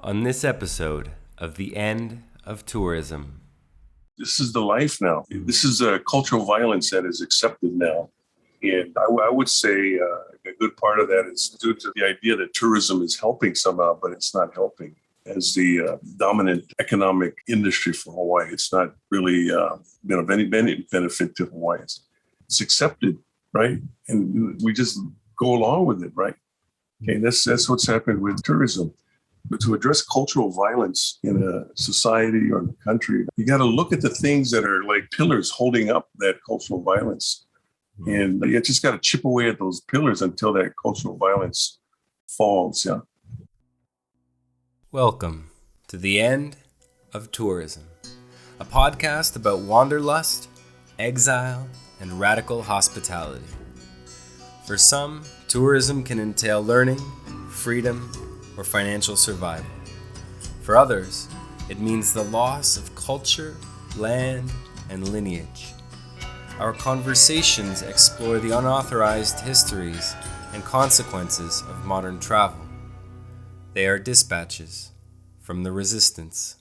On this episode of The End of Tourism. This is the life now. This is a cultural violence that is accepted now. And I would say a good part of that is due to the idea that tourism is helping somehow, but it's not helping. As the dominant economic industry for Hawaii, it's not really been of any benefit to Hawaiians. It's accepted, right? And we just go along with it, right? Okay, that's what's happened with tourism. But to address cultural violence in a society or in a country, you got to look at the things that are like pillars holding up that cultural violence. And you just got to chip away at those pillars until that cultural violence falls. Yeah. Welcome to The End of Tourism, a podcast about wanderlust, exile, and radical hospitality. For some, tourism can entail learning, freedom, or financial survival. For others, it means the loss of culture, land, and lineage. Our conversations explore the unauthorized histories and consequences of modern travel. They are dispatches from the resistance.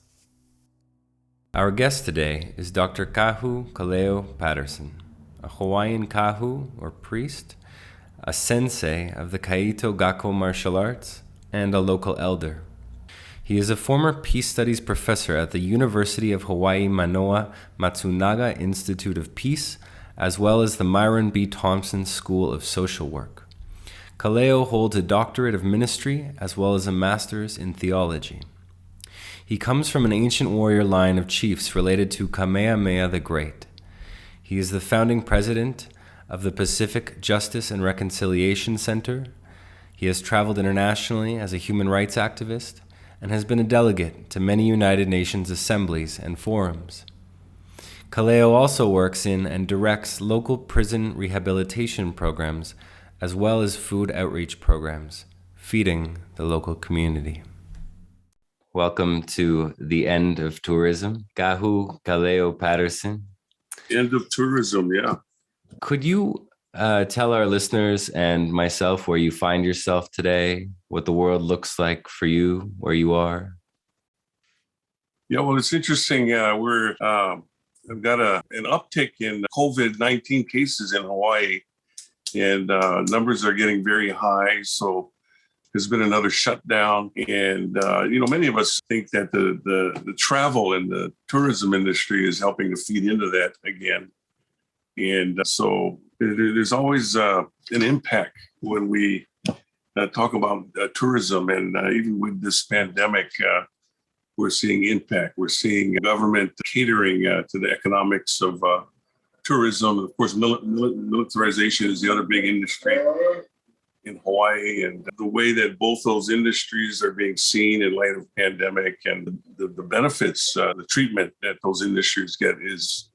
Our guest today is Dr. Kahu Kaleo Patterson, a Hawaiian kahu or priest, a sensei of the Kaito Gakko martial arts, and a local elder. He is a former Peace Studies professor at the University of Hawaii Manoa Matsunaga Institute of Peace, as well as the Myron B. Thompson School of Social Work. Kaleo holds a doctorate of ministry as well as a master's in theology. He comes from an ancient warrior line of chiefs related to Kamehameha the Great. He is the founding president of the Pacific Justice and Reconciliation Center. He has traveled internationally as a human rights activist and has been a delegate to many United Nations assemblies and forums. Kaleo also works in and directs local prison rehabilitation programs as well as food outreach programs, feeding the local community. Welcome to The End of Tourism, Kahu Kaleo Patterson. End of tourism, yeah. Could you tell our listeners and myself where you find yourself today, what the world looks like for you, where you are? Yeah, well, it's interesting. We've got an uptick in COVID-19 cases in Hawaii, and numbers are getting very high. So there's been another shutdown. And, many of us think that the travel and the tourism industry is helping to feed into that again. And so there's always an impact when we talk about tourism. And even with this pandemic, we're seeing impact. We're seeing government catering to the economics of tourism. Of course, militarization is the other big industry in Hawaii. And the way that both those industries are being seen in light of pandemic and the benefits, the treatment that those industries get is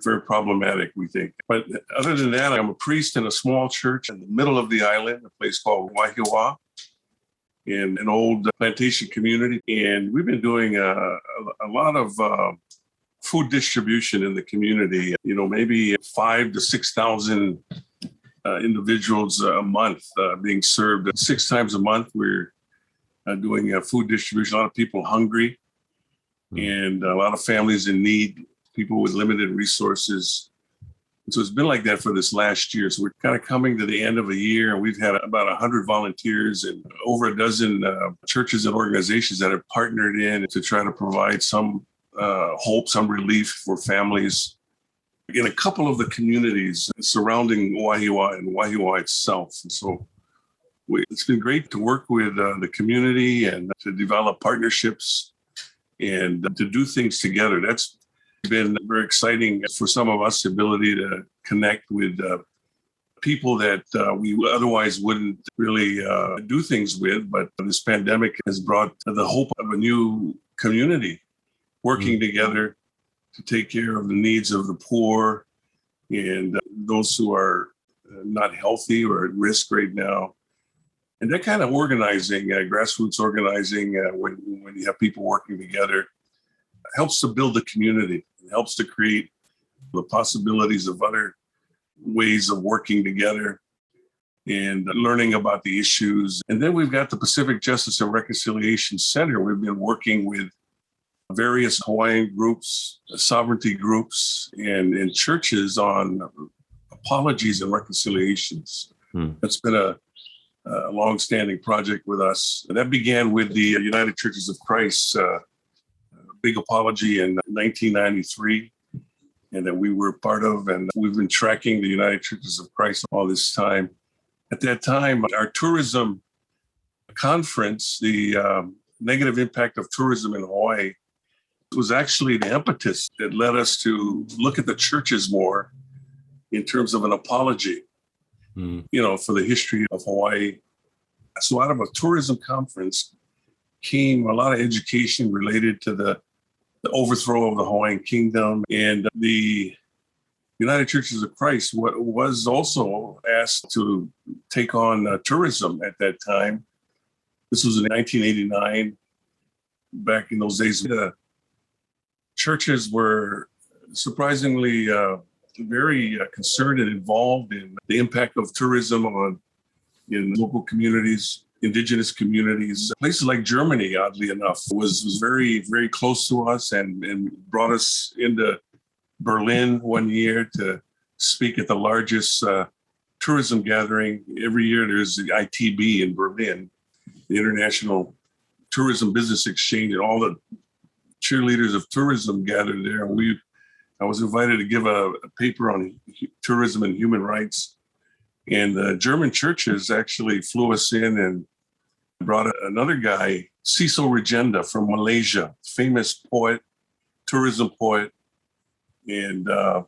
very problematic, we think. But other than that, I'm a priest in a small church in the middle of the island, a place called Wahiawa, in an old plantation community. And we've been doing a lot of food distribution in the community, maybe 5,000 to 6,000 individuals a month being served. 6 times a month, we're doing food distribution. A lot of people hungry and a lot of families in need, people with limited resources. And so it's been like that for this last year. So we're kind of coming to the end of a year. We've had about 100 volunteers and over a dozen churches and organizations that have partnered in to try to provide some hope, some relief for families in a couple of the communities surrounding Wahiawa and Wahiawa itself. And so it's been great to work with the community and to develop partnerships and to do things together. That's been very exciting for some of us, the ability to connect with people that we otherwise wouldn't really do things with. But this pandemic has brought the hope of a new community working together to take care of the needs of the poor and those who are not healthy or at risk right now. And that kind of organizing, grassroots organizing, when you have people working together, helps to build the community. It helps to create the possibilities of other ways of working together. and learning about the issues. And then we've got the Pacific Justice and Reconciliation Center. We've been working with various Hawaiian groups, sovereignty groups, and churches on apologies and reconciliations. That's been a long-standing project with us. That began with the United Churches of Christ big apology in 1993, and that we were part of, and we've been tracking the United Churches of Christ all this time. At that time, our tourism conference, the negative impact of tourism in Hawaii, was actually the impetus that led us to look at the churches more in terms of an apology, for the history of Hawaii. So out of a tourism conference came a lot of education related to the overthrow of the Hawaiian kingdom, and the United Churches of Christ was also asked to take on tourism at that time. This was in 1989. Back in those days, the churches were surprisingly very concerned and involved in the impact of tourism in local communities, indigenous communities. Places like Germany, oddly enough, was very, very close to us and brought us into Berlin one year to speak at the largest tourism gathering. Every year there's the ITB in Berlin, the International Tourism Business Exchange, and all the cheerleaders of tourism gathered there. I was invited to give a paper on tourism and human rights. And the German churches actually flew us in and brought another guy, Cecil Regenda from Malaysia, famous poet, tourism poet, and a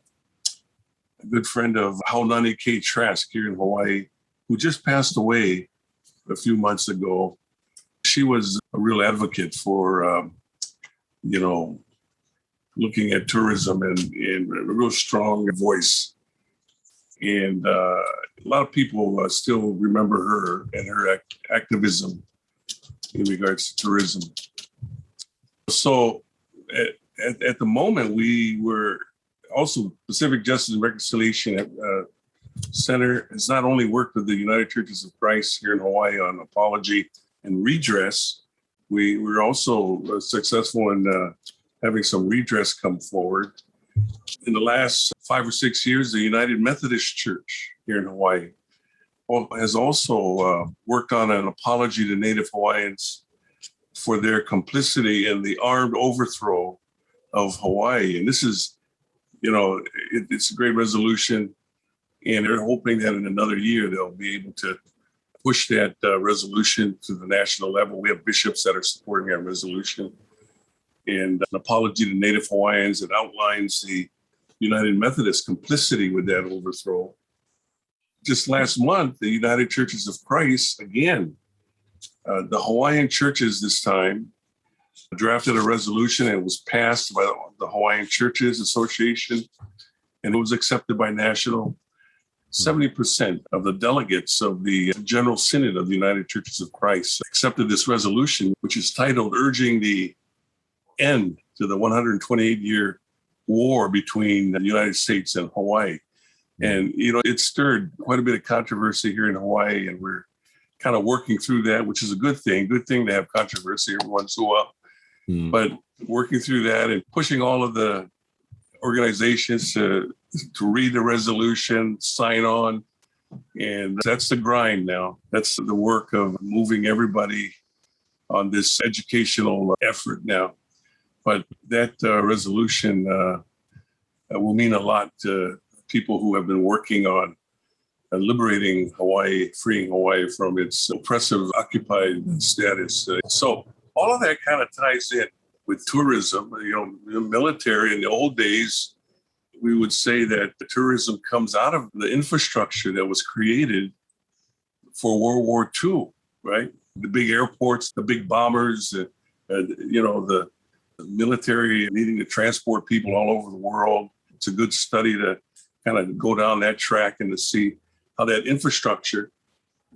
good friend of Haunani K. Trask here in Hawaii, who just passed away a few months ago. She was a real advocate for, looking at tourism and a real strong voice. And a lot of people still remember her and her activism in regards to tourism. So at the moment, we were also Pacific Justice and Reconciliation Center has not only worked with the United Churches of Christ here in Hawaii on apology and redress, we were also successful in having some redress come forward. In the last 5 or 6 years, the United Methodist Church here in Hawaii has also worked on an apology to Native Hawaiians for their complicity in the armed overthrow of Hawaii. And this is, it's a great resolution, and they're hoping that in another year they'll be able to push that resolution to the national level. We have bishops that are supporting that resolution. And an apology to Native Hawaiians that outlines the United Methodist complicity with that overthrow. Just last month, the United Churches of Christ, again, the Hawaiian churches this time, drafted a resolution and it was passed by the Hawaiian Churches Association, and it was accepted by national. 70% of the delegates of the General Synod of the United Churches of Christ accepted this resolution, which is titled Urging the End to the 128-year war between the United States and Hawaii. And, it stirred quite a bit of controversy here in Hawaii, and we're kind of working through that, which is a good thing. Good thing to have controversy every once in a while. But working through that and pushing all of the organizations to read the resolution, sign on. And that's the grind now. That's the work of moving everybody on this educational effort now. But that resolution will mean a lot to people who have been working on liberating Hawaii, freeing Hawaii from its oppressive occupied status. So all of that kind of ties in with tourism. The military in the old days, we would say that the tourism comes out of the infrastructure that was created for World War II, right? The big airports, the big bombers, the military needing to transport people all over the world. It's a good study to kind of go down that track and to see how that infrastructure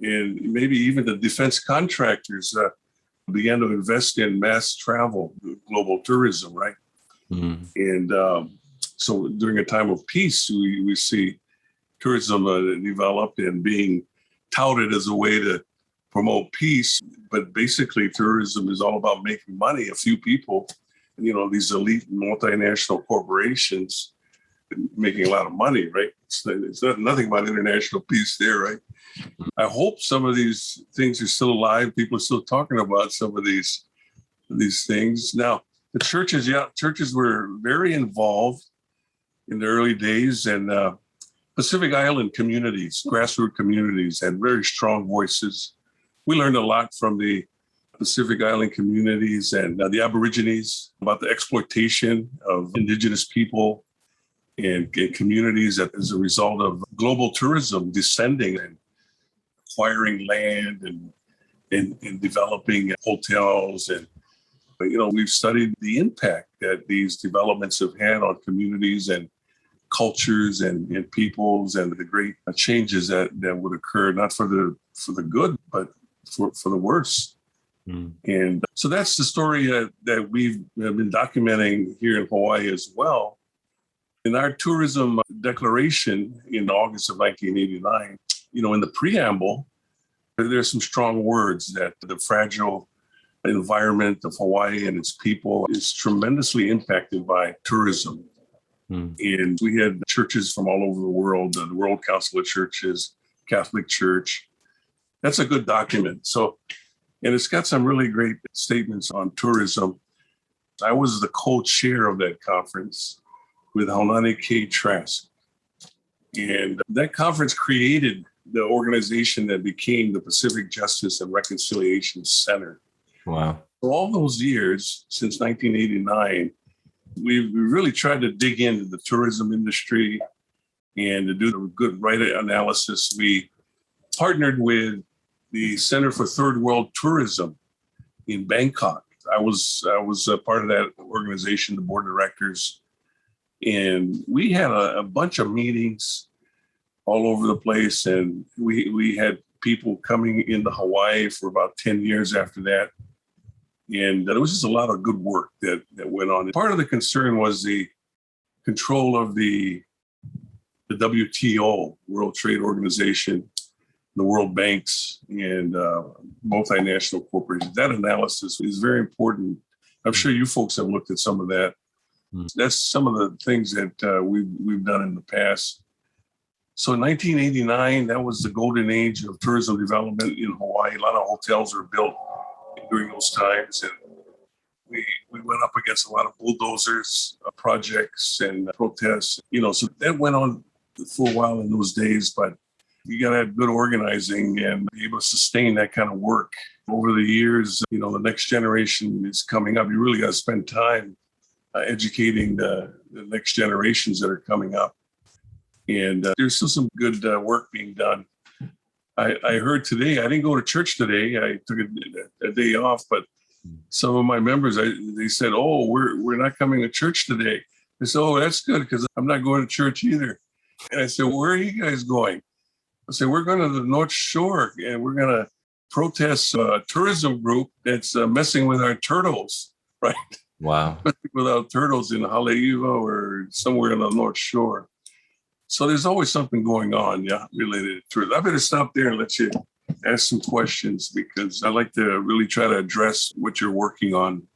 and maybe even the defense contractors began to invest in mass travel, global tourism, right? And so during a time of peace, we see tourism developed and being touted as a way to promote peace. But basically, tourism is all about making money. A few people, these elite multinational corporations making a lot of money, right? It's nothing about international peace there, right? I hope some of these things are still alive. People are still talking about some of these things. Now, the churches were very involved in the early days, and Pacific Island communities, grassroots communities, had very strong voices. We learned a lot from the Pacific Island communities and the Aborigines about the exploitation of indigenous people and communities as a result of global tourism descending and acquiring land and developing hotels. And, we've studied the impact that these developments have had on communities and cultures and peoples, and the great changes that would occur, not for the good, but for the worse. And so that's the story that we've been documenting here in Hawaii as well. In our tourism declaration in August of 1989, in the preamble, there's some strong words that the fragile environment of Hawaii and its people is tremendously impacted by tourism. And we had churches from all over the world, the World Council of Churches, Catholic Church. That's a good document. So, and it's got some really great statements on tourism. I was the co-chair of that conference with Haunani K. Trask. And that conference created the organization that became the Pacific Justice and Reconciliation Center. Wow. For all those years, since 1989, we really tried to dig into the tourism industry and to do the good right analysis. We partnered with the Center for Third World Tourism in Bangkok. I was a part of that organization, the board of directors, and we had a bunch of meetings all over the place, and we had people coming into Hawaii for about 10 years after that. And there was just a lot of good work that went on. Part of the concern was the control of the WTO, World Trade Organization, the World Banks, and multinational corporations. That analysis is very important. I'm sure you folks have looked at some of that. That's some of the things that we've done in the past. So in 1989, that was the golden age of tourism development in Hawaii. A lot of hotels were built during those times, and we went up against a lot of bulldozers, projects, and protests. So that went on for a while in those days, but you got to have good organizing and be able to sustain that kind of work. Over the years, the next generation is coming up. You really got to spend time educating the next generations that are coming up. And there's still some good work being done. I heard today, I didn't go to church today. I took a day off, but some of my members, they said, "Oh, we're not coming to church today." I said, "Oh, that's good, because I'm not going to church either." And I said, "Where are you guys going?" I said, "We're going to the North Shore, and we're going to protest a tourism group that's messing with our turtles," right? Wow. Messing with our turtles in Haleiwa or somewhere on the North Shore. So there's always something going on, related to tourism. I better stop there and let you ask some questions, because I like to really try to address what you're working on.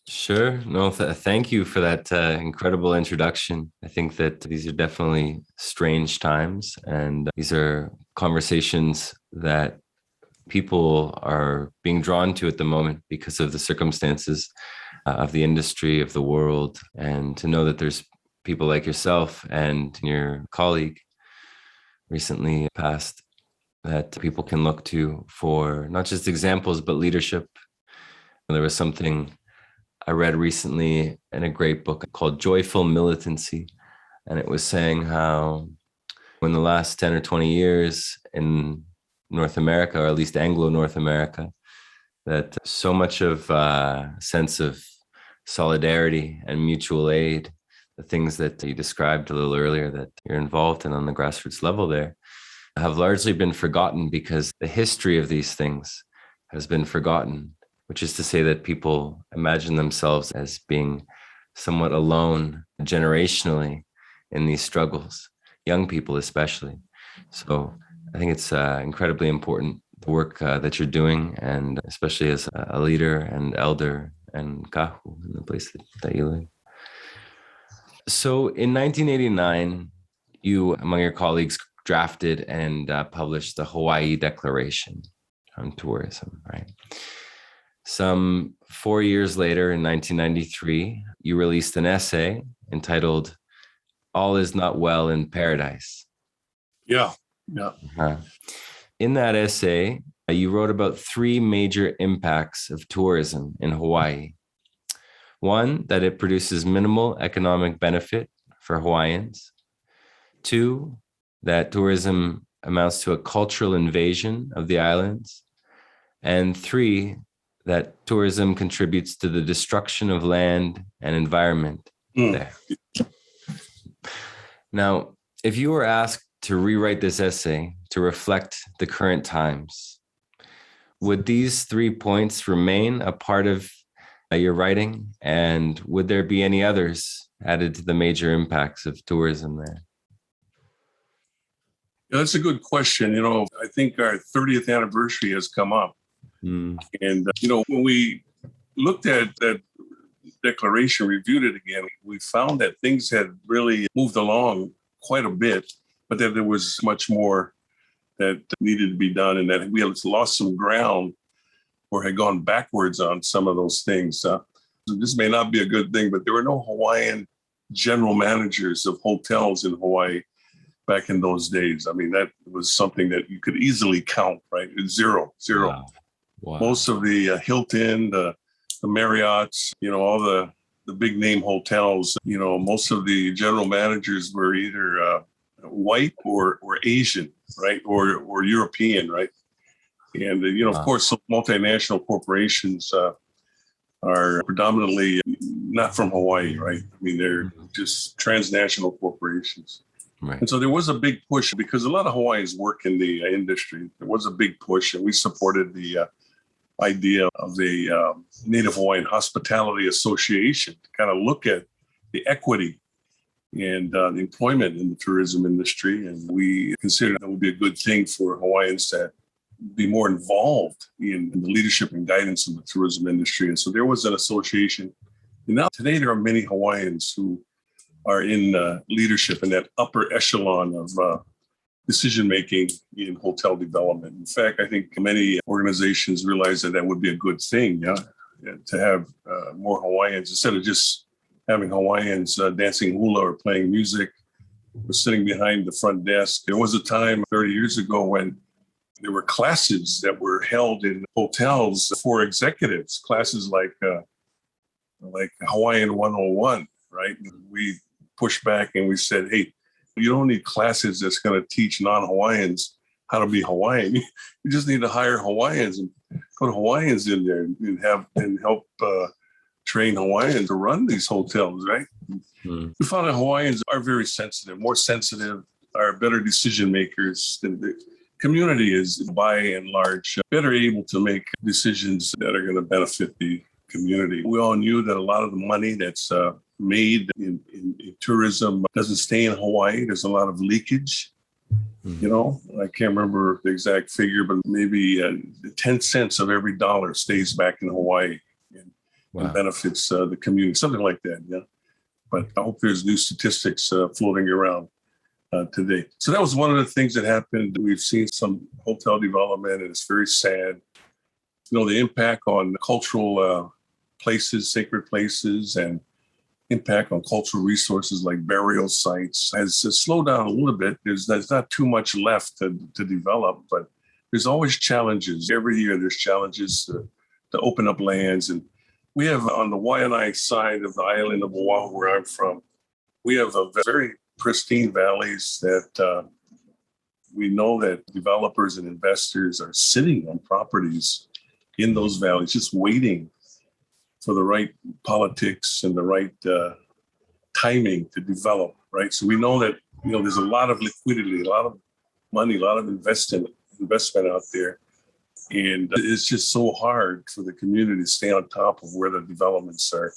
Sure. No, thank you for that incredible introduction. I think that these are definitely strange times, and these are conversations that people are being drawn to at the moment because of the circumstances of the industry, of the world, and to know that there's people like yourself and your colleague recently passed that people can look to for not just examples, but leadership. And there was something I read recently in a great book called Joyful Militancy. And it was saying how in the last 10 or 20 years in North America, or at least Anglo-North America, that so much of a sense of solidarity and mutual aid, the things that you described a little earlier that you're involved in on the grassroots level there, have largely been forgotten because the history of these things has been forgotten, which is to say that people imagine themselves as being somewhat alone generationally in these struggles, young people especially. So I think it's incredibly important, the work that you're doing, and especially as a leader and elder and kahu in the place that you live. So in 1989, you, among your colleagues, drafted and published the Hawaii Declaration on Tourism, right? Some 4 years later, in 1993, you released an essay entitled "All is Not Well in Paradise." Yeah. Uh-huh. In that essay, you wrote about three major impacts of tourism in Hawaii. One, that it produces minimal economic benefit for Hawaiians. Two, that tourism amounts to a cultural invasion of the islands. And three, that tourism contributes to the destruction of land and environment there. Now, if you were asked to rewrite this essay to reflect the current times, would these 3 points remain a part of your writing? And would there be any others added to the major impacts of tourism there? Yeah, that's a good question. I think our 30th anniversary has come up. And, when we looked at that declaration, reviewed it again, we found that things had really moved along quite a bit, but that there was much more that needed to be done, and that we had lost some ground or had gone backwards on some of those things. This may not be a good thing, but there were no Hawaiian general managers of hotels in Hawaii back in those days. I mean, that was something that you could easily count, right? Zero. Wow. Most of the Hilton, the Marriotts, all the big name hotels, most of the general managers were either white or Asian, right? Or European, right? And, of course, multinational corporations are predominantly not from Hawaii, right? I mean, they're just transnational corporations. Right. And so there was a big push because a lot of Hawaiians work in the industry. There was a big push, and we supported the idea of the Native Hawaiian Hospitality Association to kind of look at the equity and the employment in the tourism industry. And we considered that would be a good thing for Hawaiians to be more involved in the leadership and guidance of the tourism industry. And so there was an association. And now today there are many Hawaiians who are in leadership in that upper echelon of decision-making in hotel development. In fact, I think many organizations realize that would be a good thing, to have more Hawaiians instead of just having Hawaiians dancing hula or playing music or sitting behind the front desk. There was a time 30 years ago when there were classes that were held in hotels for executives, classes like Hawaiian 101, right? We pushed back and we said, hey, you don't need classes that's going to teach non-Hawaiians how to be Hawaiian. You just need to hire Hawaiians and put Hawaiians in there and help train Hawaiians to run these hotels, right? We found that Hawaiians are very sensitive, more sensitive, are better decision makers than the community is, by and large, better able to make decisions that are going to benefit the community. We all knew that a lot of the money that's made in tourism doesn't stay in Hawaii. There's a lot of leakage. I can't remember the exact figure, but maybe 10 cents of every dollar stays back in Hawaii and benefits the community, something like that. Yeah. But I hope there's new statistics floating around today. So that was one of the things that happened. We've seen some hotel development, and it's very sad. The impact on cultural places, sacred places, and impact on cultural resources like burial sites has slowed down a little bit. There's not too much left to develop, but there's always challenges. Every year there's challenges to open up lands. And we have on the Waianae side of the island of Oahu, where I'm from, we have a very pristine valleys that we know that developers and investors are sitting on properties in those valleys, just waiting for the right politics and the right timing to develop, right? So we know that, there's a lot of liquidity, a lot of money, a lot of investment out there. And it's just so hard for the community to stay on top of where the developments are.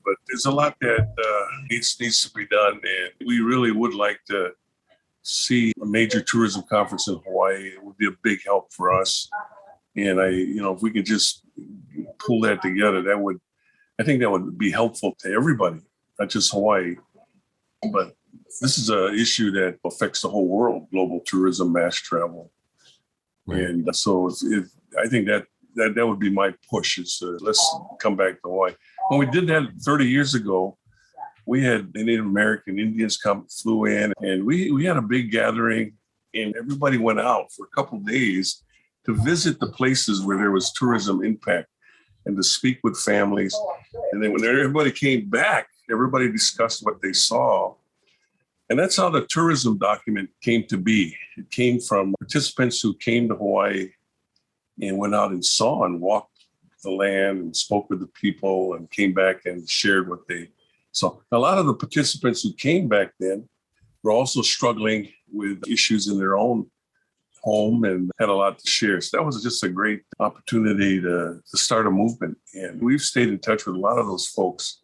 But there's a lot that needs to be done. And we really would like to see a major tourism conference in Hawaii. It would be a big help for us. And if we could just pull that together, I think that would be helpful to everybody, not just Hawaii. But this is an issue that affects the whole world, global tourism, mass travel. Right. And so I think that would be my push is let's come back to Hawaii. When we did that 30 years ago, we had Native American Indians flew in, and we had a big gathering, and everybody went out for a couple of days to visit the places where there was tourism impact and to speak with families. And then when everybody came back, everybody discussed what they saw. And that's how the tourism document came to be. It came from participants who came to Hawaii and went out and saw and walked the land and spoke with the people and came back and shared what they saw. A lot of the participants who came back then were also struggling with issues in their own home and had a lot to share. So that was just a great opportunity to start a movement. And we've stayed in touch with a lot of those folks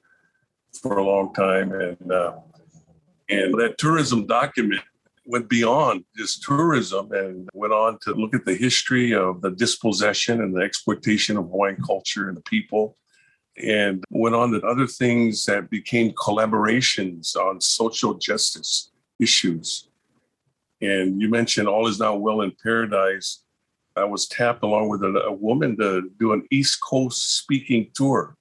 for a long time. And that tourism document went beyond just tourism and went on to look at the history of the dispossession and the exploitation of Hawaiian culture and the people, and went on to other things that became collaborations on social justice issues. And you mentioned All Is Not Well in Paradise. I was tapped along with a woman to do an East Coast speaking tour,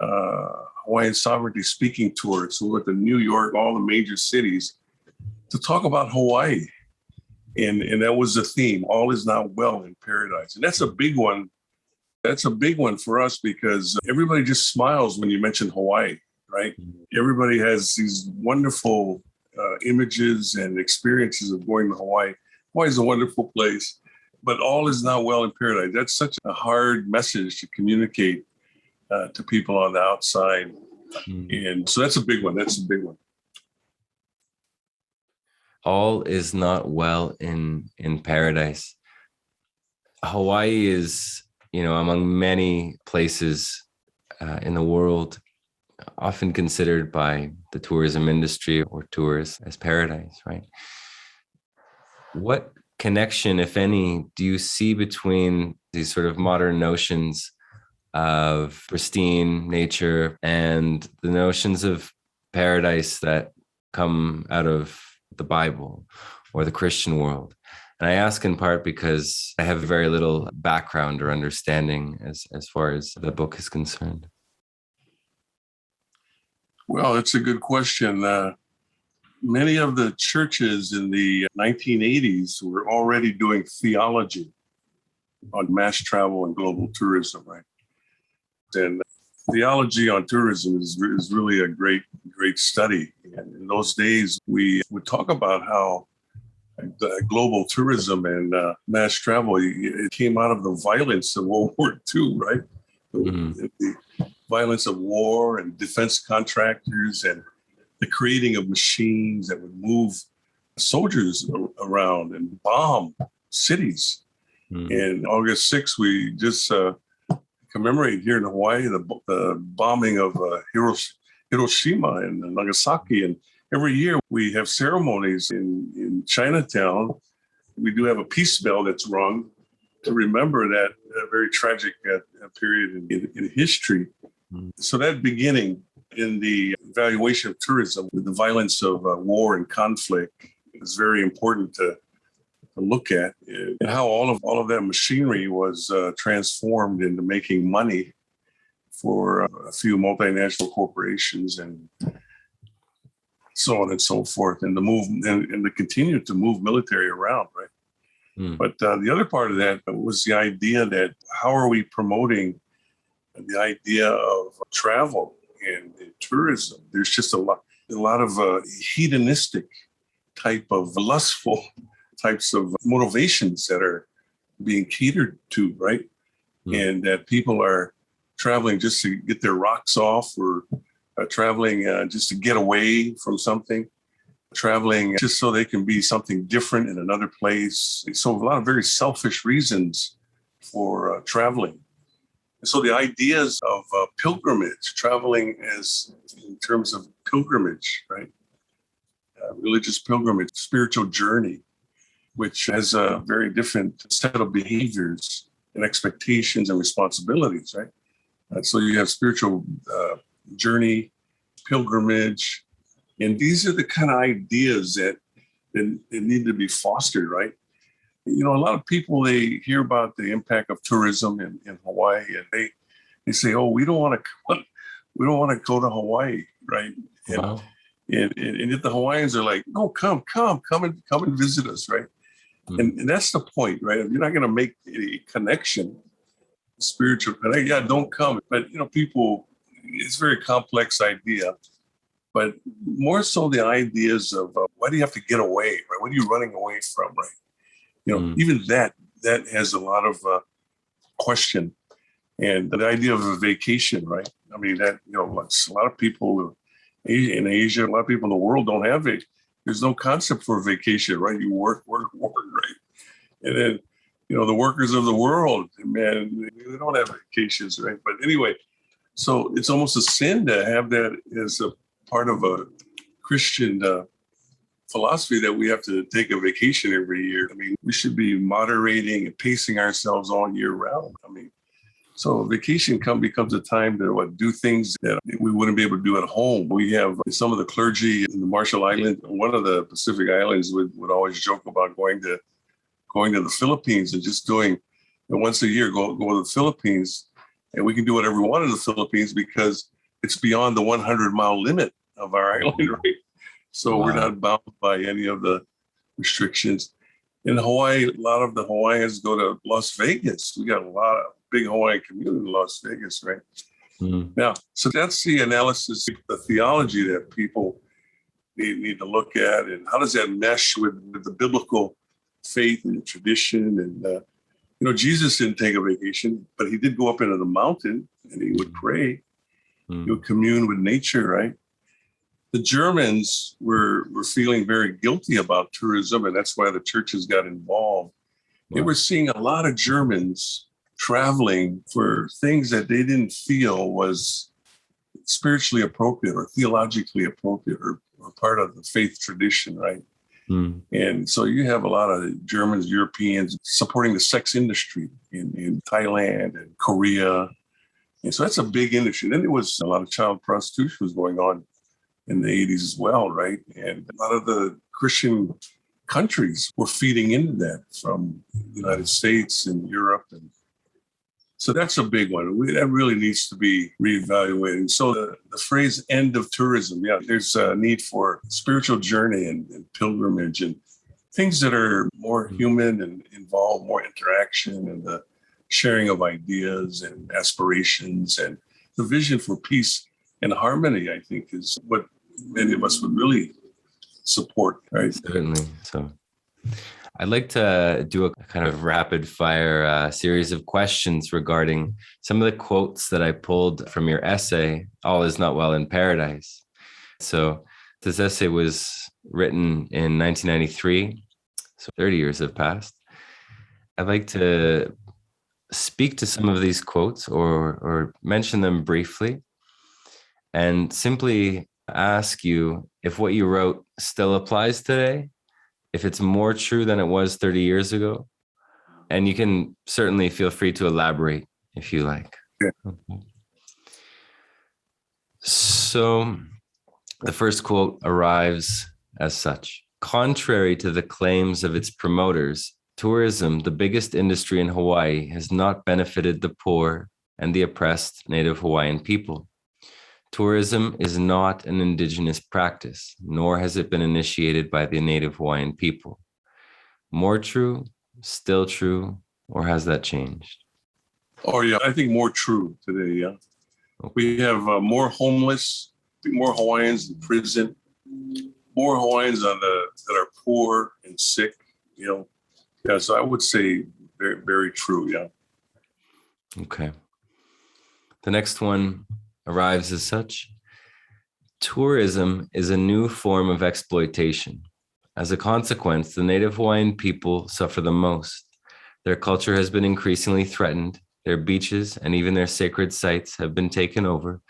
Hawaiian sovereignty speaking tour. So we went to New York, all the major cities, to talk about Hawaii. And that was the theme, All Is Not Well in Paradise. And that's a big one. That's a big one for us because everybody just smiles when you mention Hawaii, right? Everybody has these wonderful images and experiences of going to Hawaii. Hawaii is a wonderful place, but all is not well in paradise. That's such a hard message to communicate to people on the outside. And so that's a big one. That's a big one. All is not well in paradise. Hawaii is, among many places in the world, often considered by the tourism industry or tourists as paradise, right? What connection, if any, do you see between these sort of modern notions of pristine nature and the notions of paradise that come out of the Bible or the Christian world? And I ask in part because I have very little background or understanding as far as the book is concerned. Well, it's a good question. Many of the churches in the 1980s were already doing theology on mass travel and global tourism, right? And theology on tourism is really a great study. And in those days, we would talk about how the global tourism and mass travel, it came out of the violence of World War II, right? The violence of war and defense contractors and the creating of machines that would move soldiers around and bomb cities. And August 6th, we just commemorate here in Hawaii the bombing of Hiroshima and Nagasaki. And every year we have ceremonies in Chinatown. We do have a peace bell that's rung to remember that very tragic period in history. So that beginning in the evaluation of tourism with the violence of war and conflict is very important to look at, and how all of that machinery was transformed into making money for a few multinational corporations and so on and so forth, and to continue to move military around, right? But the other part of that was the idea that how are we promoting the idea of travel and tourism? There's just a lot of hedonistic type of lustful types of motivations that are being catered to, right? And that people are traveling just to get their rocks off, or traveling just to get away from something, traveling just so they can be something different in another place. So a lot of very selfish reasons for traveling. And so the ideas of pilgrimage, traveling as in terms of pilgrimage, right? religious pilgrimage, spiritual journey, which has a very different set of behaviors and expectations and responsibilities, right? So you have spiritual journey, pilgrimage, and these are the kind of ideas that need to be fostered, right? You know, a lot of people, they hear about the impact of tourism in Hawaii, and they say, "Oh, we don't want to go to Hawaii," right? Wow. And yet the Hawaiians are like, "No, come and visit us," right? Mm. And that's the point, right? If you're not going to make a connection, spiritual connection, yeah, don't come. But you know, people, it's a very complex idea. But more so, the ideas of why do you have to get away, right? What are you running away from, right? You know, even that has a lot of question, and the idea of a vacation, right? I mean, that, you know, a lot of people in Asia, a lot of people in the world don't have it. There's no concept for a vacation, right? You work, right? And then, you know, the workers of the world, man, they don't have vacations, right? But anyway, so it's almost a sin to have that as a part of a Christian philosophy that we have to take a vacation every year. I mean, we should be moderating and pacing ourselves all year round. I mean, so vacation becomes a time to do things that we wouldn't be able to do at home. We have some of the clergy in the Marshall Islands, one of the Pacific Islands would always joke about going to the Philippines and just doing once a year, go to the Philippines, and we can do whatever we want in the Philippines because it's beyond the 100-mile limit of our island, right? So We're not bound by any of the restrictions. In Hawaii, a lot of the Hawaiians go to Las Vegas. We got a lot of big Hawaiian community in Las Vegas, right? Now, so that's the analysis, the theology that people need to look at, and how does that mesh with the biblical faith and tradition? And you know, Jesus didn't take a vacation, but he did go up into the mountain and he would pray. He would commune with nature, right? The Germans were feeling very guilty about tourism, and that's why the churches got involved. Wow. They were seeing a lot of Germans traveling for things that they didn't feel was spiritually appropriate or theologically appropriate or part of the faith tradition, right? And so you have a lot of Germans, Europeans supporting the sex industry in Thailand and Korea. And so that's a big industry. Then there was a lot of child prostitution was going on in the 80s as well, right? And a lot of the Christian countries were feeding into that from the United States and Europe. And so that's a big one. That really needs to be reevaluated. So the phrase end of tourism, yeah, there's a need for spiritual journey and pilgrimage and things that are more human and involve more interaction and the sharing of ideas and aspirations, and the vision for peace and harmony, I think, is what many of us would really support, right? Certainly. So I'd like to do a kind of rapid fire series of questions regarding some of the quotes that I pulled from your essay, All Is Not Well in Paradise. So this essay was written in 1993, so 30 years have passed. I'd like to speak to some of these quotes or mention them briefly and simply ask you if what you wrote still applies today, if it's more true than it was 30 years ago. And you can certainly feel free to elaborate if you like. Yeah. So the first quote arrives as such. Contrary to the claims of its promoters, tourism, the biggest industry in Hawaii, has not benefited the poor and the oppressed Native Hawaiian people. Tourism is not an indigenous practice, nor has it been initiated by the Native Hawaiian people. More true, still true, or has that changed? Oh, yeah, I think more true today, yeah. Okay. We have more homeless, more Hawaiians in prison, more Hawaiians that are poor and sick, you know. Yeah, so I would say very, very true, yeah. Okay. The next one arrives as such. Tourism is a new form of exploitation. As a consequence, the Native Hawaiian people suffer the most. Their culture has been increasingly threatened. Their beaches and even their sacred sites have been taken over,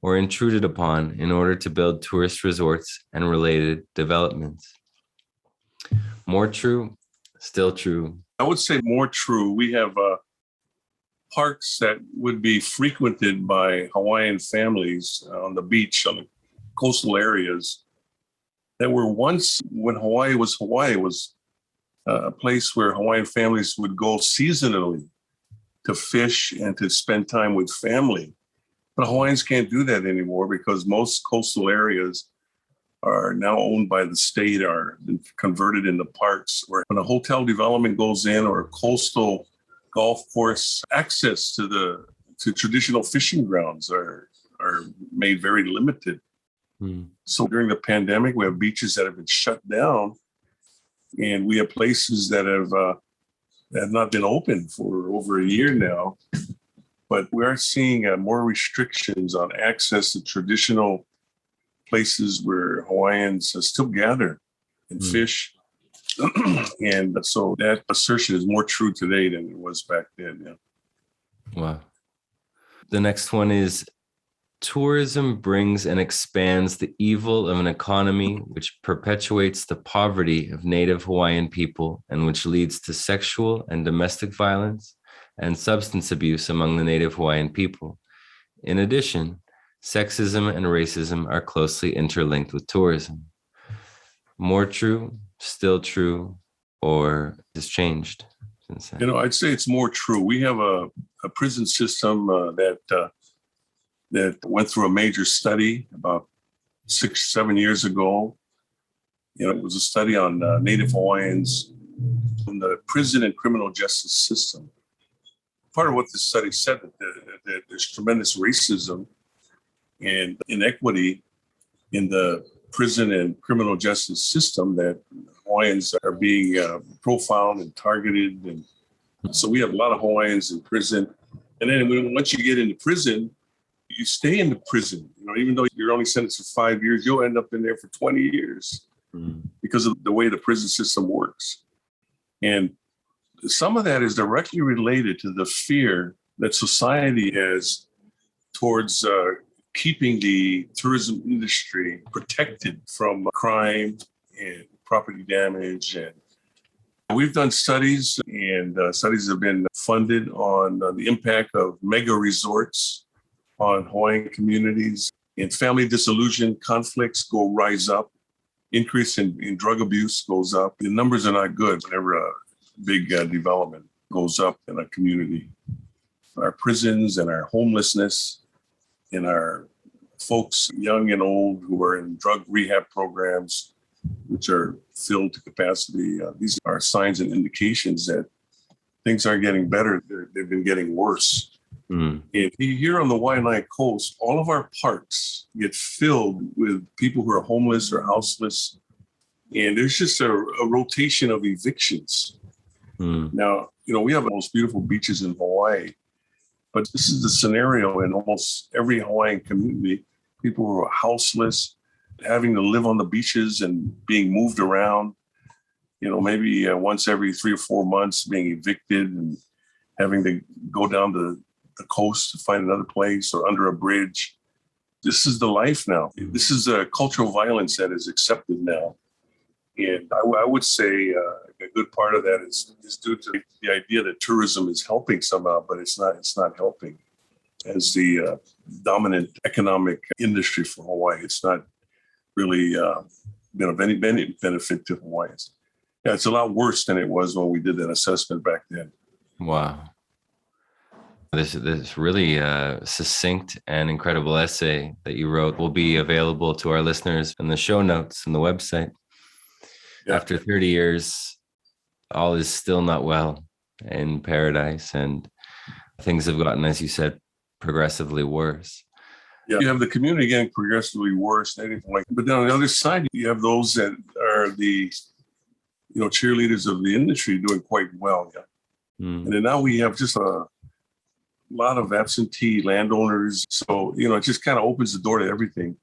or intruded upon in order to build tourist resorts and related developments. More true, still true. I would say more true. We have parks that would be frequented by Hawaiian families on the beach, on the coastal areas, that were once, when Hawaii was a place where Hawaiian families would go seasonally to fish and to spend time with family. But Hawaiians can't do that anymore because most coastal areas are now owned by the state, are converted into parks, where when a hotel development goes in or a coastal golf course, access to traditional fishing grounds are made very limited. So during the pandemic, we have beaches that have been shut down, and we have places that have not been open for over a year now. But we are seeing more restrictions on access to traditional places where Hawaiians still gather and fish. And so that assertion is more true today than it was back then. Yeah. Wow. The next one is, tourism brings and expands the evil of an economy which perpetuates the poverty of Native Hawaiian people and which leads to sexual and domestic violence and substance abuse among the Native Hawaiian people. In addition, sexism and racism are closely interlinked with tourism. More true, still true, or has changed since then? I'd say it's more true. We have a prison system that went through a major study about 6-7 years ago. It was a study on Native Hawaiians in the prison and criminal justice system. Part of what this study said that there's tremendous racism and inequity in the prison and criminal justice system, that Hawaiians are being profiled and targeted. And so we have a lot of Hawaiians in prison. And then once you get into prison, you stay in the prison. Even though you're only sentenced for 5 years, you'll end up in there for 20 years because of the way the prison system works. And some of that is directly related to the fear that society has towards keeping the tourism industry protected from crime and property damage. And we've done studies, and studies have been funded on the impact of mega resorts on Hawaiian communities. And family dissolution, conflicts rise up. Increase in drug abuse goes up. The numbers are not good whenever a big development goes up in a community. Our prisons and our homelessness and our folks, young and old, who are in drug rehab programs, which are filled to capacity, these are signs and indications that things aren't getting better. They've been getting worse. If here on the Waianae coast, all of our parks get filled with people who are homeless or houseless, and there's just a rotation of evictions. Now, we have the most beautiful beaches in Hawaii, but this is the scenario in almost every Hawaiian community. People who are houseless, having to live on the beaches and being moved around, maybe once every 3 or 4 months, being evicted and having to go down to the coast to find another place or under a bridge. This is the life now. This is a cultural violence that is accepted now. And I would say a good part of that is due to the idea that tourism is helping somehow, but it's not helping. As the dominant economic industry for Hawaii, it's not really been of any benefit to Hawaiians. Yeah, it's a lot worse than it was when we did that assessment back then. Wow. This really succinct and incredible essay that you wrote will be available to our listeners in the show notes and the website. Yeah. After 30 years, all is still not well in paradise, and things have gotten, as you said, progressively worse. Yeah, you have the community getting progressively worse, anything like that. But then on the other side, you have those that are the cheerleaders of the industry doing quite well. Yeah. And then now we have just a lot of absentee landowners. So, it just kind of opens the door to everything.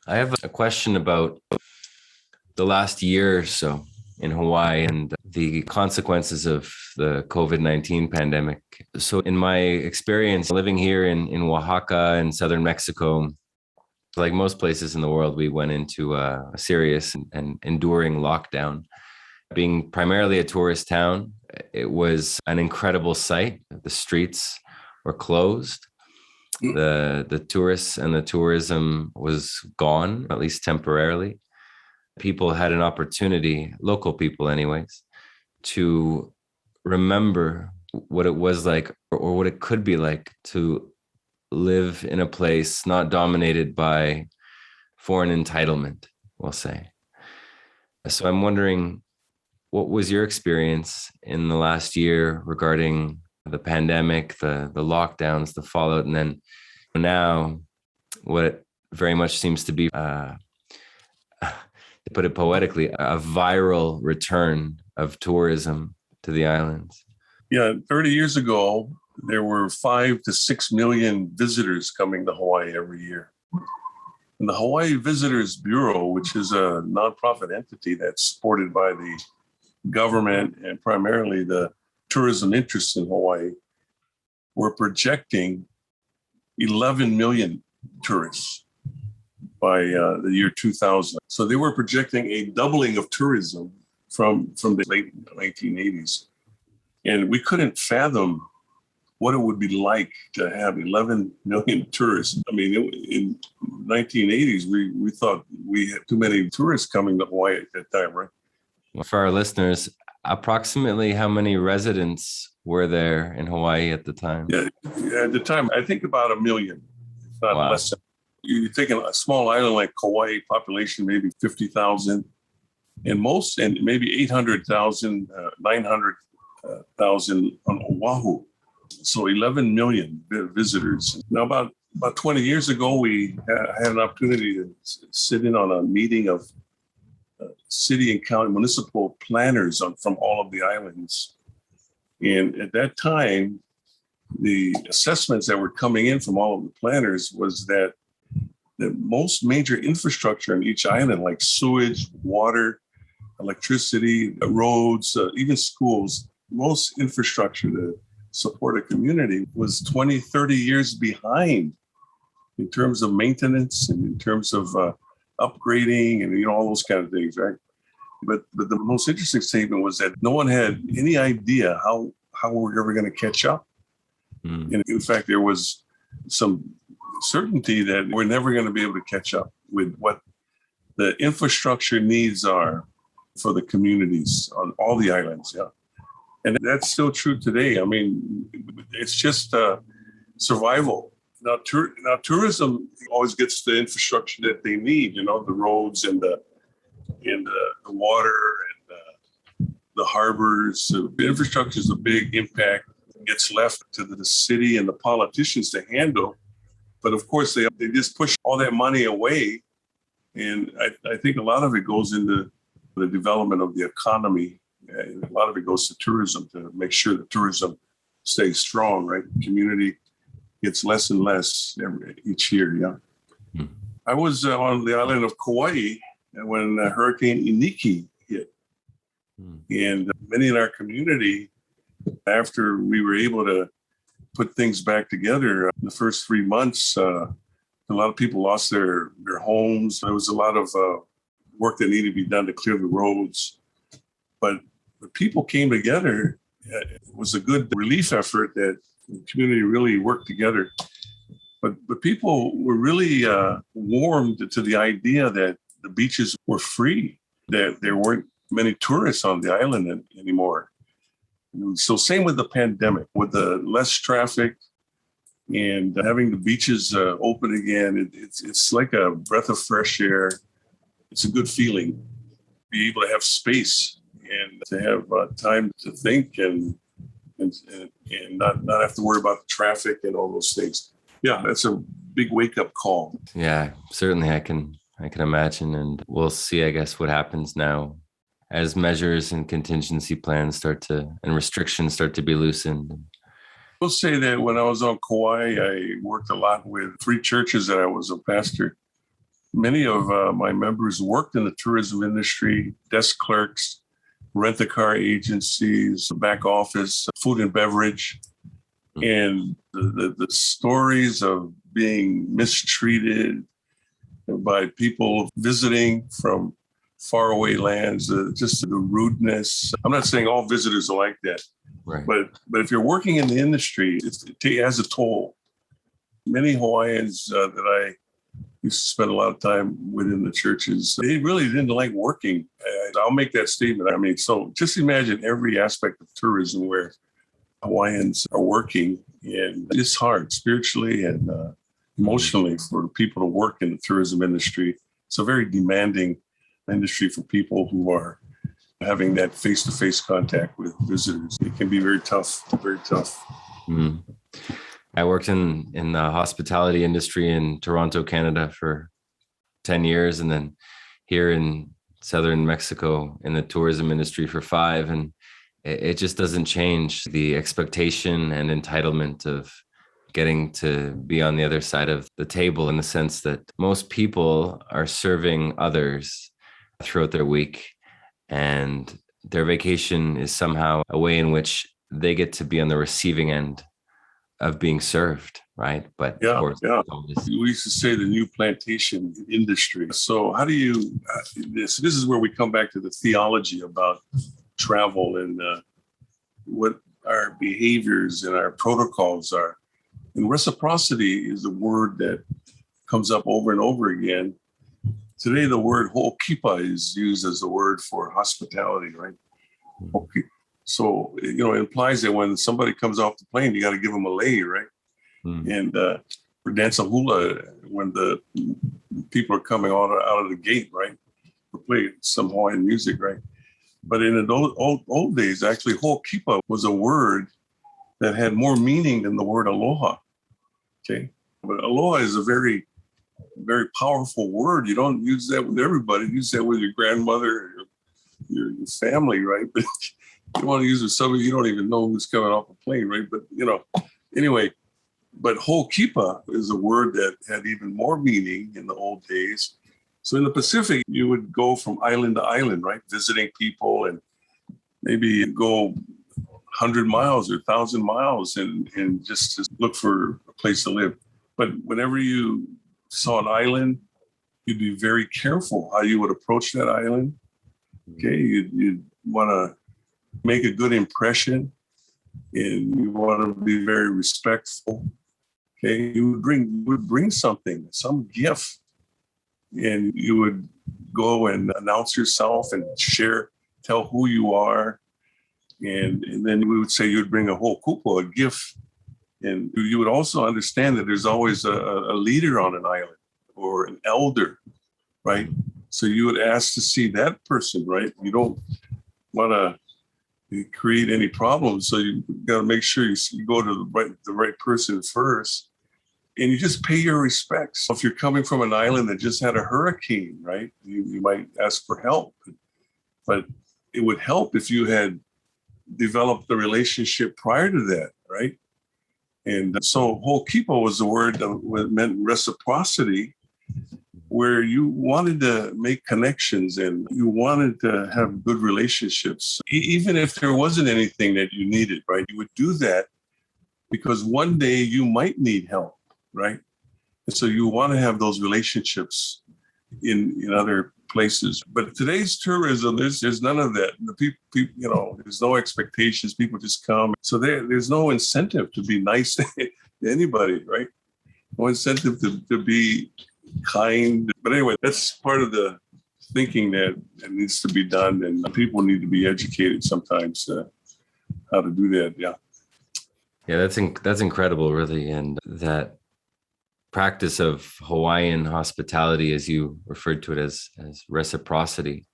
I have a question about the last year or so in Hawaii and the consequences of the COVID-19 pandemic. So in my experience living here in Oaxaca and southern Mexico, Like most places in the world, we went into a serious and enduring lockdown. Being primarily a tourist town, it was an incredible sight. The streets were closed. The tourists and the tourism was gone, at least temporarily. People had an opportunity, local people anyways, to remember what it was like or what it could be like to live in a place not dominated by foreign entitlement, we'll say. So I'm wondering, what was your experience in the last year regarding the pandemic, the lockdowns, the fallout, and then now what very much seems to be, to put it poetically, a viral return of tourism to the islands? Yeah, 30 years ago, there were 5 to 6 million visitors coming to Hawaii every year. And the Hawaii Visitors Bureau, which is a nonprofit entity that's supported by the government and primarily the tourism interests in Hawaii, were projecting 11 million tourists by the year 2000. So they were projecting a doubling of tourism from the late 1980s. And we couldn't fathom what it would be like to have 11 million tourists. I mean, in 1980s, we thought we had too many tourists coming to Hawaii at that time, right? For our listeners, approximately how many residents were there in Hawaii at the time? Yeah, at the time, I think about 1 million, if not Wow. less. You're thinking a small island like Kauai, population maybe 50,000, and maybe 800,000, 900,000 on Oahu. So 11 million visitors. Now, about 20 years ago, we had an opportunity to sit in on a meeting of city and county municipal planners from all of the islands. And at that time, the assessments that were coming in from all of the planners was that the most major infrastructure in each island, like sewage, water, electricity, roads, even schools, most infrastructure to support a community was 20, 30 years behind in terms of maintenance and in terms of upgrading and all those kind of things, right? But the most interesting statement was that no one had any idea how we're ever going to catch up. And in fact, there was some certainty that we're never going to be able to catch up with what the infrastructure needs are for the communities on all the islands. Yeah. And that's still true today. I mean, it's just survival. Now, tourism always gets the infrastructure that they need, the roads and the water and the harbors. So the infrastructure is a big impact. It gets left to the city and the politicians to handle. But of course, they just push all that money away. And I think a lot of it goes into the development of the economy. And a lot of it goes to tourism to make sure that tourism stays strong, right? The community gets less and less each year, yeah. Mm-hmm. I was on the island of Kauai when Hurricane Iniki hit. Mm-hmm. And many in our community, after we were able to put things back together, the first 3 months, a lot of people lost their homes. There was a lot of work that needed to be done to clear the roads. But people came together. It was a good relief effort that the community really worked together. But people were really warmed to the idea that the beaches were free, that there weren't many tourists on the island anymore. So same with the pandemic, with the less traffic and having the beaches open again, it's like a breath of fresh air. It's a good feeling, be able to have space and to have time to think and not have to worry about the traffic and all those things. Yeah, that's a big wake-up call. Yeah, certainly I can imagine. And we'll see, I guess, what happens now as measures and contingency plans and restrictions start to be loosened. I will say that when I was on Kauai, I worked a lot with 3 churches that I was a pastor. Many of my members worked in the tourism industry, desk clerks, rent-a-car agencies, back office, food and beverage. And the stories of being mistreated by people visiting from faraway lands, just the rudeness. I'm not saying all visitors are like that, Right. but if you're working in the industry, it has a toll. Many Hawaiians that I used to spend a lot of time within the churches, they really didn't like working. I'll make that statement. I mean, so just imagine every aspect of tourism where Hawaiians are working, and it's hard spiritually and emotionally for people to work in the tourism industry. It's a very demanding industry for people who are having that face-to-face contact with visitors. It can be very tough, very tough. Mm. I worked in the hospitality industry in Toronto, Canada for 10 years, and then here in southern Mexico in the tourism industry for 5. And it just doesn't change the expectation and entitlement of getting to be on the other side of the table, in the sense that most people are serving others throughout their week, and their vacation is somehow a way in which they get to be on the receiving end of being served, right? But Yeah, of course, we used to say the new plantation industry. So how do you, this is where we come back to the theology about travel and what our behaviors and our protocols are. And reciprocity is a word that comes up over and over again. Today, the word ho'okipa is used as a word for hospitality, right? So, it implies that when somebody comes off the plane, you got to give them a lei, right? And for dance a hula, when the people are coming out of the gate, right? We play some Hawaiian music, right? But in the old days, actually, ho'okipa was a word that had more meaning than the word aloha. Okay, but aloha is a very, very powerful word. You don't use that with everybody. You use that with your grandmother, your family, right? But you want to use it with somebody you don't even know who's coming off a plane, right? But anyway. But ho'okipa is a word that had even more meaning in the old days. So in the Pacific, you would go from island to island, right? Visiting people, and maybe go 100 miles or 1,000 miles and just to look for a place to live. But whenever you saw an island, you'd be very careful how you would approach that island. Okay, you'd want to make a good impression, and you want to be very respectful. Okay, you would bring something, some gift, and you would go and announce yourself and tell who you are. And then we would say you would bring a ho'okupo, a gift. And you would also understand that there's always a leader on an island or an elder, right? So you would ask to see that person, right? You don't want to create any problems. So you got to make sure you go to the right person first. And you just pay your respects. If you're coming from an island that just had a hurricane, right? You might ask for help. But it would help if you had developed the relationship prior to that, right? And so ho'okipa was the word that meant reciprocity, where you wanted to make connections and you wanted to have good relationships. Even if there wasn't anything that you needed, right? You would do that because one day you might need help, right? And so you want to have those relationships in other places. But today's tourism, there's none of that. The people, there's no expectations. People just come. So there's no incentive to be nice to anybody, right? No incentive to be kind. But anyway, that's part of the thinking that needs to be done, and people need to be educated sometimes how to do that. Yeah. Yeah, that's incredible, really, and that practice of Hawaiian hospitality, as you referred to it as reciprocity,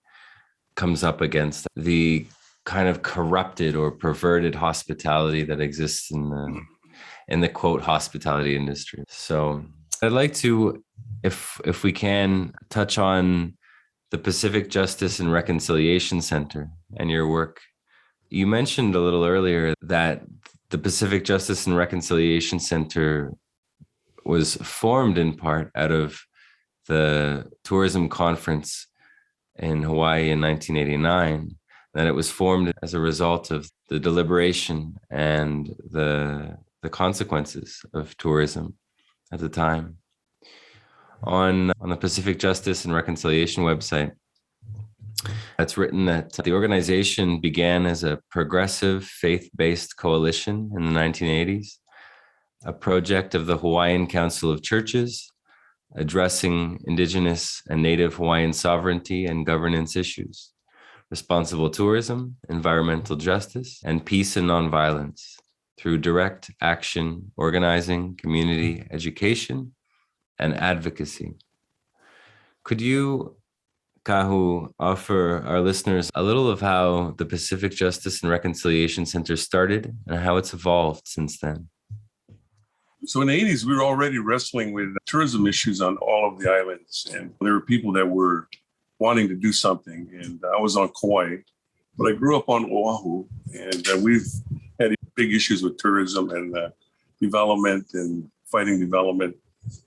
comes up against the kind of corrupted or perverted hospitality that exists in the quote hospitality industry. So I'd like to, if we can, touch on the Pacific Justice and Reconciliation Center and your work. You mentioned a little earlier that the Pacific Justice and Reconciliation Center was formed in part out of the tourism conference in Hawaii in 1989, that it was formed as a result of the deliberation and the consequences of tourism at the time. on the Pacific Justice and Reconciliation website. It's written that the organization began as a progressive faith-based coalition in the 1980s, a project of the Hawaiian Council of Churches, addressing indigenous and native Hawaiian sovereignty and governance issues, responsible tourism, environmental justice, and peace and nonviolence through direct action, organizing, community education, and advocacy. Could you, Kahu, offer our listeners a little of how the Pacific Justice and Reconciliation Center started and how it's evolved since then? So in the 80s, we were already wrestling with tourism issues on all of the islands. And there were people that were wanting to do something. And I was on Kauai, but I grew up on Oahu. And we've had big issues with tourism and development and fighting development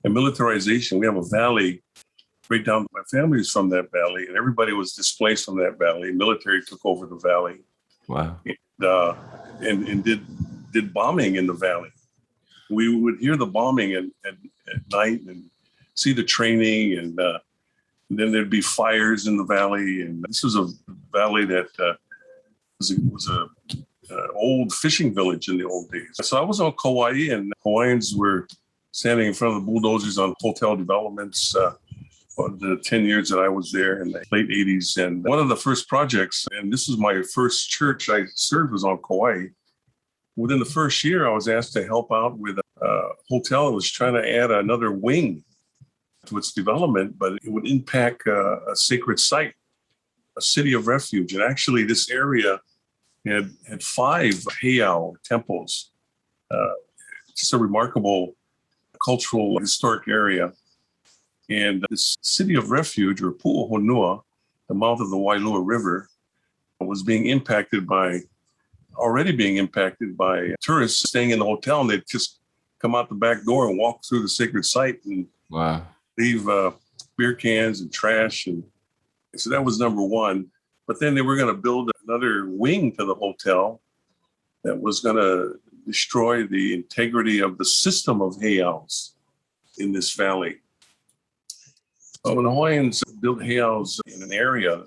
and militarization. We have a valley right down. My family is from that valley, and everybody was displaced from that valley. Military took over the valley. Wow. And did bombing in the valley. We would hear the bombing at night and see the training, and then there'd be fires in the valley. And this was a valley that was a old fishing village in the old days. So I was on Kauai, and Hawaiians were standing in front of the bulldozers on hotel developments for the 10 years that I was there in the late 80s. And one of the first projects, and this was my first church I served, was on Kauai. Within the first year, I was asked to help out with a hotel that was trying to add another wing to its development, but it would impact a sacred site, a city of refuge. And actually, this area had 5 heiau temples. Just a remarkable cultural, historic area. And this city of refuge, or Pu'uhonua, the mouth of the Wailua River, was already being impacted by tourists staying in the hotel, and they'd just come out the back door and walk through the sacred site and leave beer cans and trash. And so that was number one. But then they were going to build another wing to the hotel that was going to destroy the integrity of the system of heiaus in this valley. When the Hawaiians built heiaus in an area,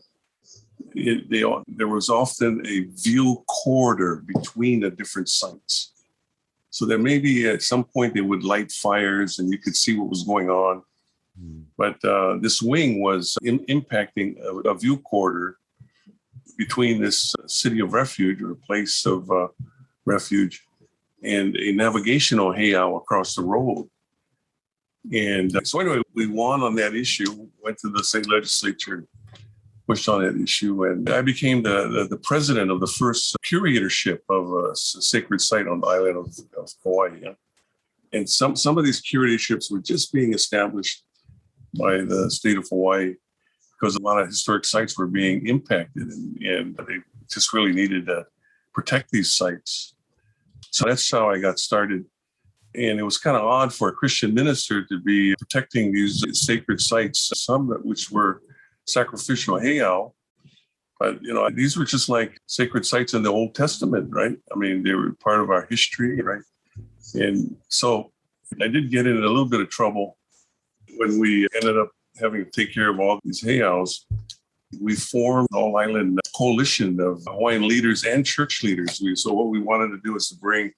there was often a view corridor between the different sites. So that maybe at some point they would light fires and you could see what was going on. But this wing was impacting a view corridor between this city of refuge, or a place of refuge, and a navigational heiau across the road. And so anyway, we won on that issue, went to the state legislature, pushed on that issue, and I became the president of the first curatorship of a sacred site on the island of Kauai. And some of these curatorships were just being established by the state of Hawaii because a lot of historic sites were being impacted, and they just really needed to protect these sites. So that's how I got started. And it was kind of odd for a Christian minister to be protecting these sacred sites, some which were sacrificial heiau. But, these were just like sacred sites in the Old Testament, right? I mean, they were part of our history, right? And so I did get in a little bit of trouble when we ended up having to take care of all these heiaus. We formed an all-island coalition of Hawaiian leaders and church leaders. So what we wanted to do is to bring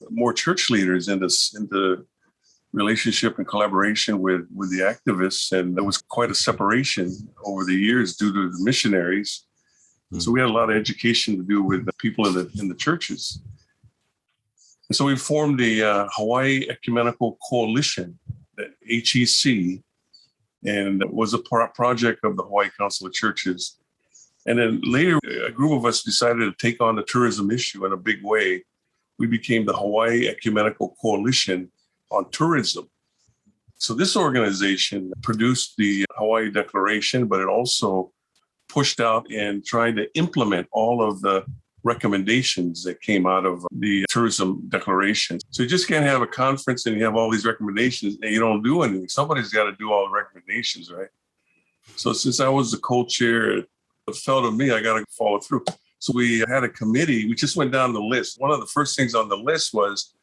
more church leaders into relationship and collaboration with the activists. And there was quite a separation over the years due to the missionaries. So we had a lot of education to do with the people in the churches. And so we formed the Hawaii Ecumenical Coalition, the HEC, and it was a project of the Hawaii Council of Churches. And then later, a group of us decided to take on the tourism issue in a big way. We became the Hawaii Ecumenical Coalition on Tourism. So this organization produced the Hawaii Declaration, but it also pushed out and tried to implement all of the recommendations that came out of the Tourism Declaration. So you just can't have a conference and you have all these recommendations and you don't do anything. Somebody's got to do all the recommendations, right? So since I was the co-chair, it fell to me, I got to follow through. So we had a committee. We just went down the list. One of the first things on the list was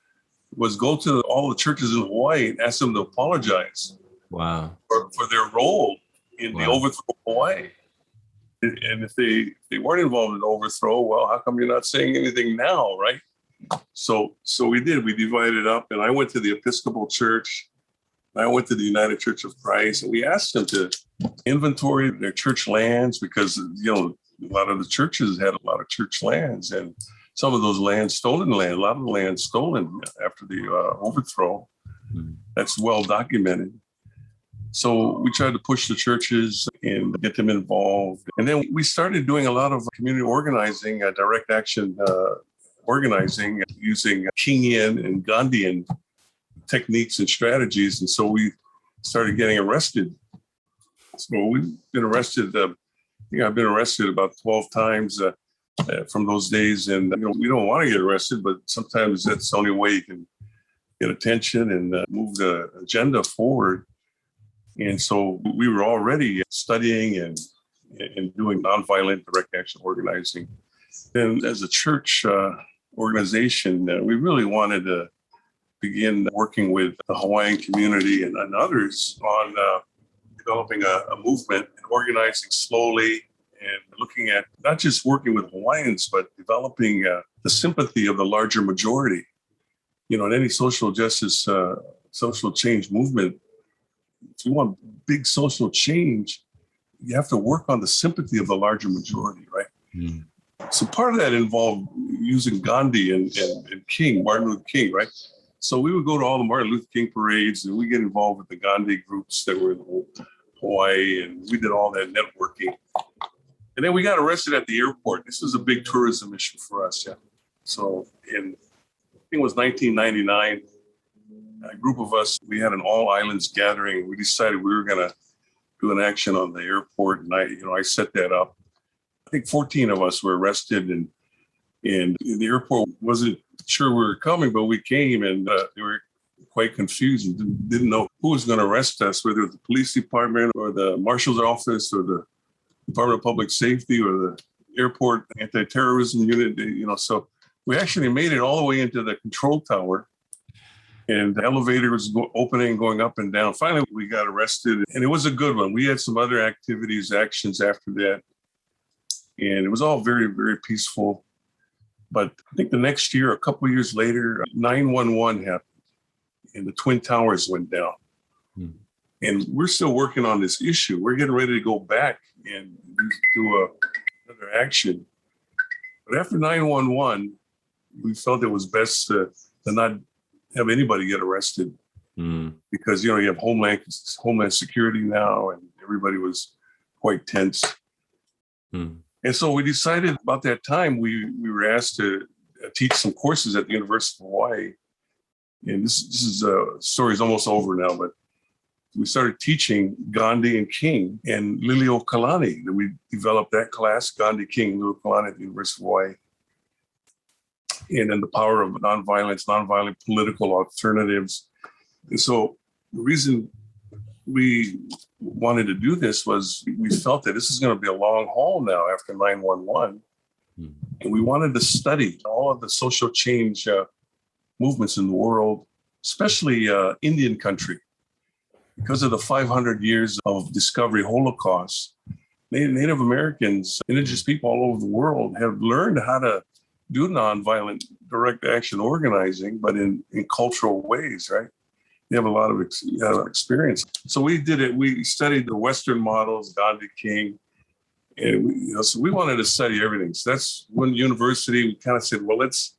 go to all the churches in Hawaii and ask them to apologize Wow. for their role in the Wow. overthrow of Hawaii. And if they weren't involved in the overthrow, well, how come you're not saying anything now, right? So we did. We divided up, and I went to the Episcopal Church. I went to the United Church of Christ, and we asked them to inventory their church lands because, a lot of the churches had a lot of church lands, and some of those lands, stolen land, a lot of the land stolen after the overthrow. Mm-hmm. That's well documented. So we tried to push the churches and get them involved. And then we started doing a lot of community organizing, direct action organizing, using Kingian and Gandhian techniques and strategies. And so we started getting arrested. So we've been arrested. I've been arrested about 12 times from those days. And we don't want to get arrested, but sometimes that's the only way you can get attention and move the agenda forward. And so we were already studying and doing nonviolent direct action organizing. Then as a church organization, we really wanted to begin working with the Hawaiian community and others on developing a movement and organizing slowly and looking at not just working with Hawaiians, but developing the sympathy of the larger majority. In any social justice, social change movement, if you want big social change, you have to work on the sympathy of the larger majority, right? Mm. So part of that involved using Gandhi and King, Martin Luther King, right? So we would go to all the Martin Luther King parades and we get involved with the Gandhi groups that were in Hawaii, and we did all that networking. And then we got arrested at the airport. This was a big tourism issue for us, yeah. So I think it was 1999. A group of us, we had an all islands gathering. We decided we were going to do an action on the airport, and I set that up. I think 14 of us were arrested, and the airport wasn't sure we were coming, but we came, and they were quite confused and didn't know who was going to arrest us, whether it was the police department or the marshal's office or the Department of Public Safety or the airport anti-terrorism unit. So we actually made it all the way into the control tower. And the elevator was opening, going up and down. Finally, we got arrested, and it was a good one. We had some other actions after that. And it was all very, very peaceful. But I think the next year, a couple of years later, 911 happened, and the Twin Towers went down. Hmm. And we're still working on this issue. We're getting ready to go back and do another action. But after 911, we felt it was best to not have anybody get arrested because, you have Homeland Security now, and everybody was quite tense. And so we decided about that time, we were asked to teach some courses at the University of Hawaii. And this is story is almost over now, but we started teaching Gandhi and King and Liliuokalani. We developed that class, Gandhi, King, Liliuokalani at the University of Hawaii. And then the power of nonviolent political alternatives. And so the reason we wanted to do this was we felt that this is going to be a long haul now after 911. And we wanted to study all of the social change movements in the world, especially Indian country. Because of the 500 years of discovery Holocaust, Native Americans, indigenous people all over the world have learned how to do nonviolent direct action organizing, but in cultural ways, right? They have a lot of experience. So we did it. We studied the Western models, Gandhi, King, and so we wanted to study everything. So that's when university, we kind of said, well, let's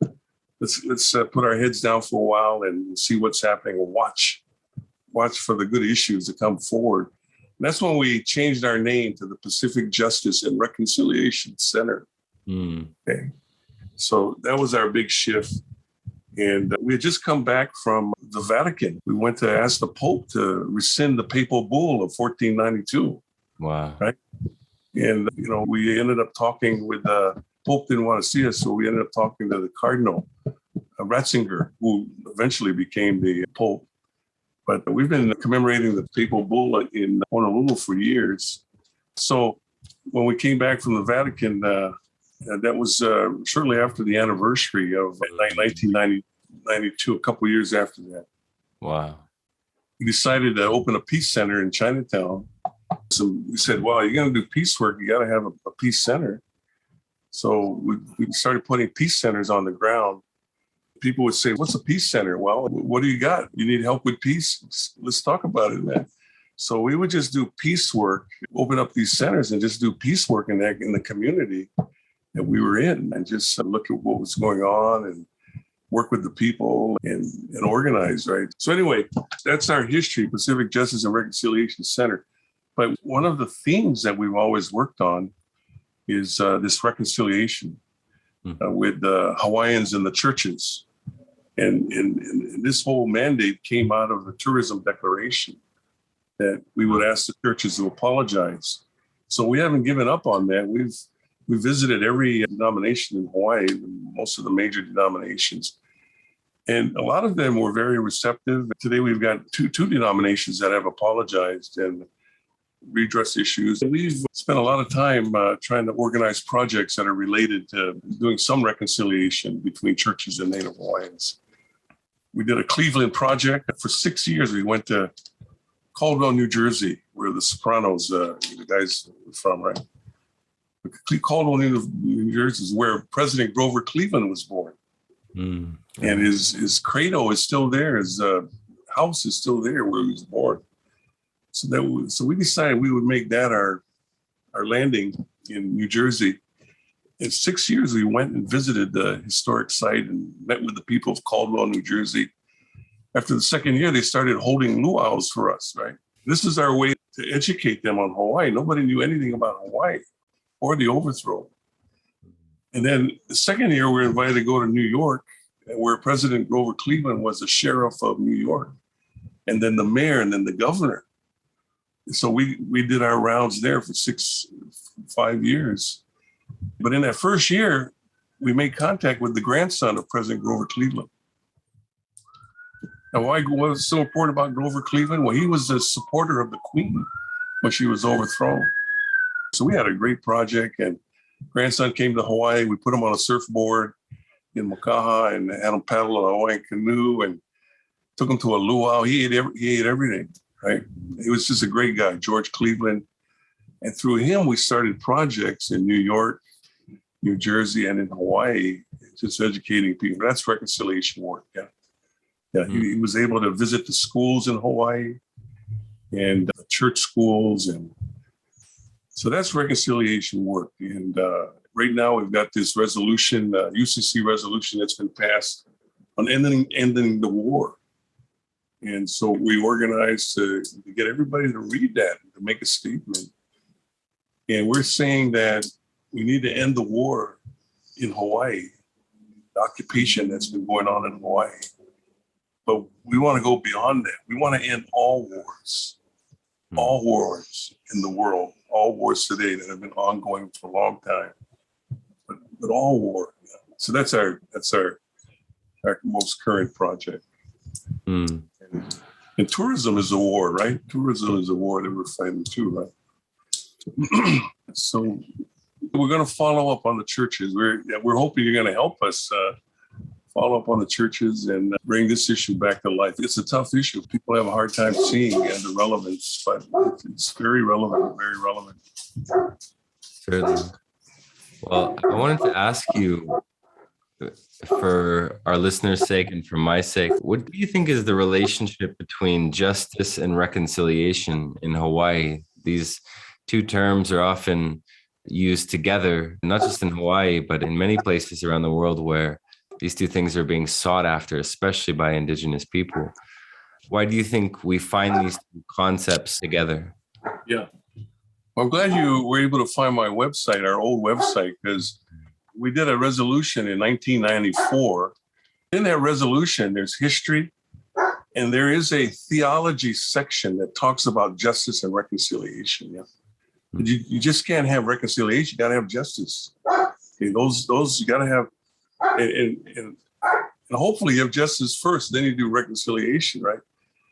put our heads down for a while and see what's happening and watch for the good issues to come forward. And that's when we changed our name to the Pacific Justice and Reconciliation Center. Okay. So that was our big shift. And we had just come back from the Vatican. We went to ask the Pope to rescind the papal bull of 1492. Wow. Right. And, we ended up talking with the Pope didn't want to see us. So we ended up talking to the Cardinal Ratzinger, who eventually became the Pope. But we've been commemorating the papal bull in Honolulu for years. So when we came back from the Vatican, that was shortly after the anniversary of 1992, a couple of years after that. Wow. we decided to open a peace center in Chinatown. So we said, well, you're going to do peace work, you got to have a peace center. So we started putting peace centers on the ground. People would say, what's a peace center? Well, what do you got? You need help with peace? Let's talk about it, man. So we would just do peace work, open up these centers and just do peace work in the community that we were in, and just look at what was going on and work with the people and organize, right? So anyway, that's our history, Pacific Justice and Reconciliation Center. But one of the themes that we've always worked on is this reconciliation with the Hawaiians and the churches. And this whole mandate came out of the tourism declaration that we would ask the churches to apologize. So we haven't given up on that. We've visited every denomination in Hawaii, most of the major denominations. And a lot of them were very receptive. Today we've got two denominations that have apologized and redress issues. And we've spent a lot of time trying to organize projects that are related to doing some reconciliation between churches and Native Hawaiians. We did a Cleveland project. For 6 years, we went to Caldwell, New Jersey, where the Sopranos, the guys were from, right? Caldwell, New Jersey is where President Grover Cleveland was born. And his cradle is still there. His house is still there where he was born. So we decided we would make that our landing in New Jersey. In 6 years, we went and visited the historic site and met with the people of Caldwell, New Jersey. After the second year, they started holding luau's for us, right? This is our way to educate them on Hawaii. Nobody knew anything about Hawaii or the overthrow. And then the second year, we were invited to go to New York, where President Grover Cleveland was the sheriff of New York, and then the mayor, and then the governor. So we did our rounds there for 5 years. But in that first year, we made contact with the grandson of President Grover Cleveland. Now, why was so important about Grover Cleveland? Well, he was a supporter of the Queen when she was overthrown. So we had a great project, and grandson came to Hawaii. We put him on a surfboard in Makaha and had him paddle a Hawaiian canoe and took him to a luau. He ate everything, right? He was just a great guy, George Cleveland. And through him, we started projects in New York, New Jersey, and in Hawaii, just educating people. That's reconciliation work, yeah. Yeah, he was able to visit the schools in Hawaii and church schools. And so that's reconciliation work. And right now we've got this resolution, UCC resolution that's been passed on ending the war. And so we organized to get everybody to read that, to make a statement. And we're saying that we need to end the war in Hawaii, the occupation that's been going on in Hawaii. But we want to go beyond that. We want to end all wars in the world, all wars today that have been ongoing for a long time, but all war. Yeah. So that's our most current project. And tourism is a war, right? Tourism is a war that we're fighting too, right? So we're going to follow up on the churches. We're hoping you're going to help us follow up on the churches and bring this issue back to life. It's a tough issue. People have a hard time seeing the relevance, but it's very relevant, very relevant. Certainly. Well, I wanted to ask you, for our listeners' sake and for my sake, what do you think is the relationship between justice and reconciliation in Hawaii? These two terms are often used together, not just in Hawaii, but in many places around the world where these two things are being sought after, especially by indigenous people. Why do you think we find these two concepts together? Yeah. Well, I'm glad you were able to find my website, our old website, because we did a resolution in 1994. In that resolution, there's history, and there is a theology section that talks about justice and reconciliation. Yeah. You just can't have reconciliation. You got to have justice. Okay, those you got to have. And hopefully you have justice first, then you do reconciliation, right?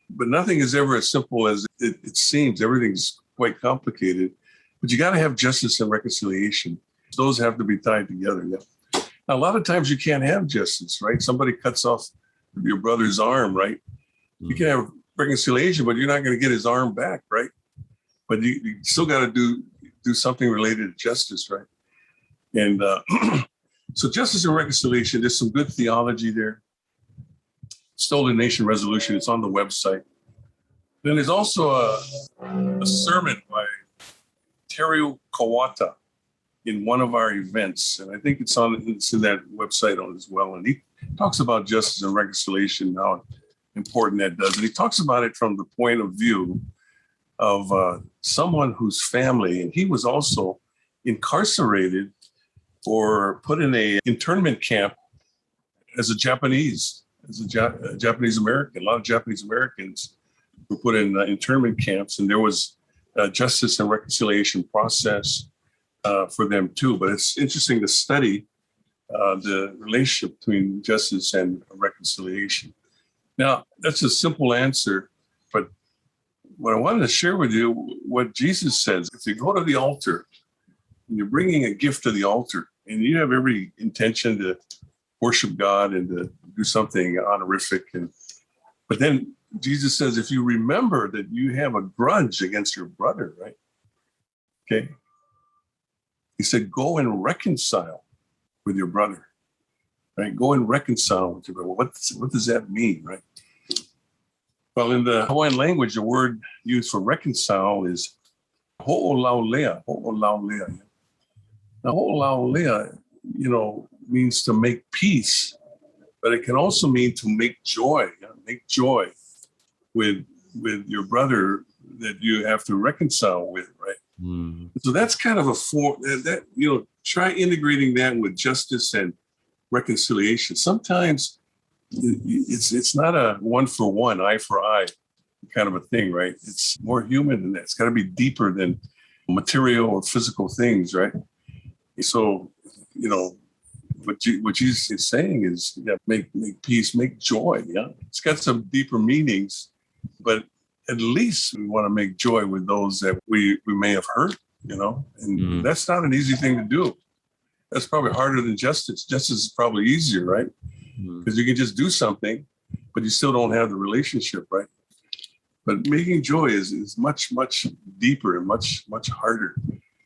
But nothing is ever as simple as it seems. Everything's quite complicated. But you got to have justice and reconciliation. Those have to be tied together. Yeah. Now, a lot of times you can't have justice, right? Somebody cuts off your brother's arm, right? You can have reconciliation, but you're not going to get his arm back, right? But you still got to do something related to justice, right? And so justice and reconciliation, there's some good theology there. Stolen Nation Resolution, it's on the website. Then there's also a sermon by Terio Kawata in one of our events, and I think it's in that website on as well. And he talks about justice and reconciliation, how important that does. And he talks about it from the point of view of someone whose family, and he was also incarcerated or put in a internment camp as a Japanese American. A lot of Japanese Americans were put in internment camps, and there was a justice and reconciliation process for them too. But it's interesting to study the relationship between justice and reconciliation. Now, that's a simple answer, but what I wanted to share with you, what Jesus says, if you go to the altar and you're bringing a gift to the altar and you have every intention to worship God and to do something honorific, but then Jesus says, if you remember that you have a grudge against your brother, right? Okay. He said, go and reconcile with your brother, right? Go and reconcile with your brother. What does that mean, right? Well, in the Hawaiian language, the word used for reconcile is ho'olaulea, ho'olaulea. Now, ho'olaulea, means to make peace, but it can also mean to make joy, make joy with your brother that you have to reconcile with, right? Mm. So that's kind of a form that try integrating that with justice and reconciliation. Sometimes it's not a one for one, eye for eye kind of a thing, right? It's more human than that. It's got to be deeper than material or physical things, right? So, what Jesus is saying is, make peace, make joy. Yeah, it's got some deeper meanings, but at least we want to make joy with those that we may have hurt, and that's not an easy thing to do. That's probably harder than justice. Justice is probably easier, right? Because you can just do something, but you still don't have the relationship, right? But making joy is much, much deeper and much, much harder.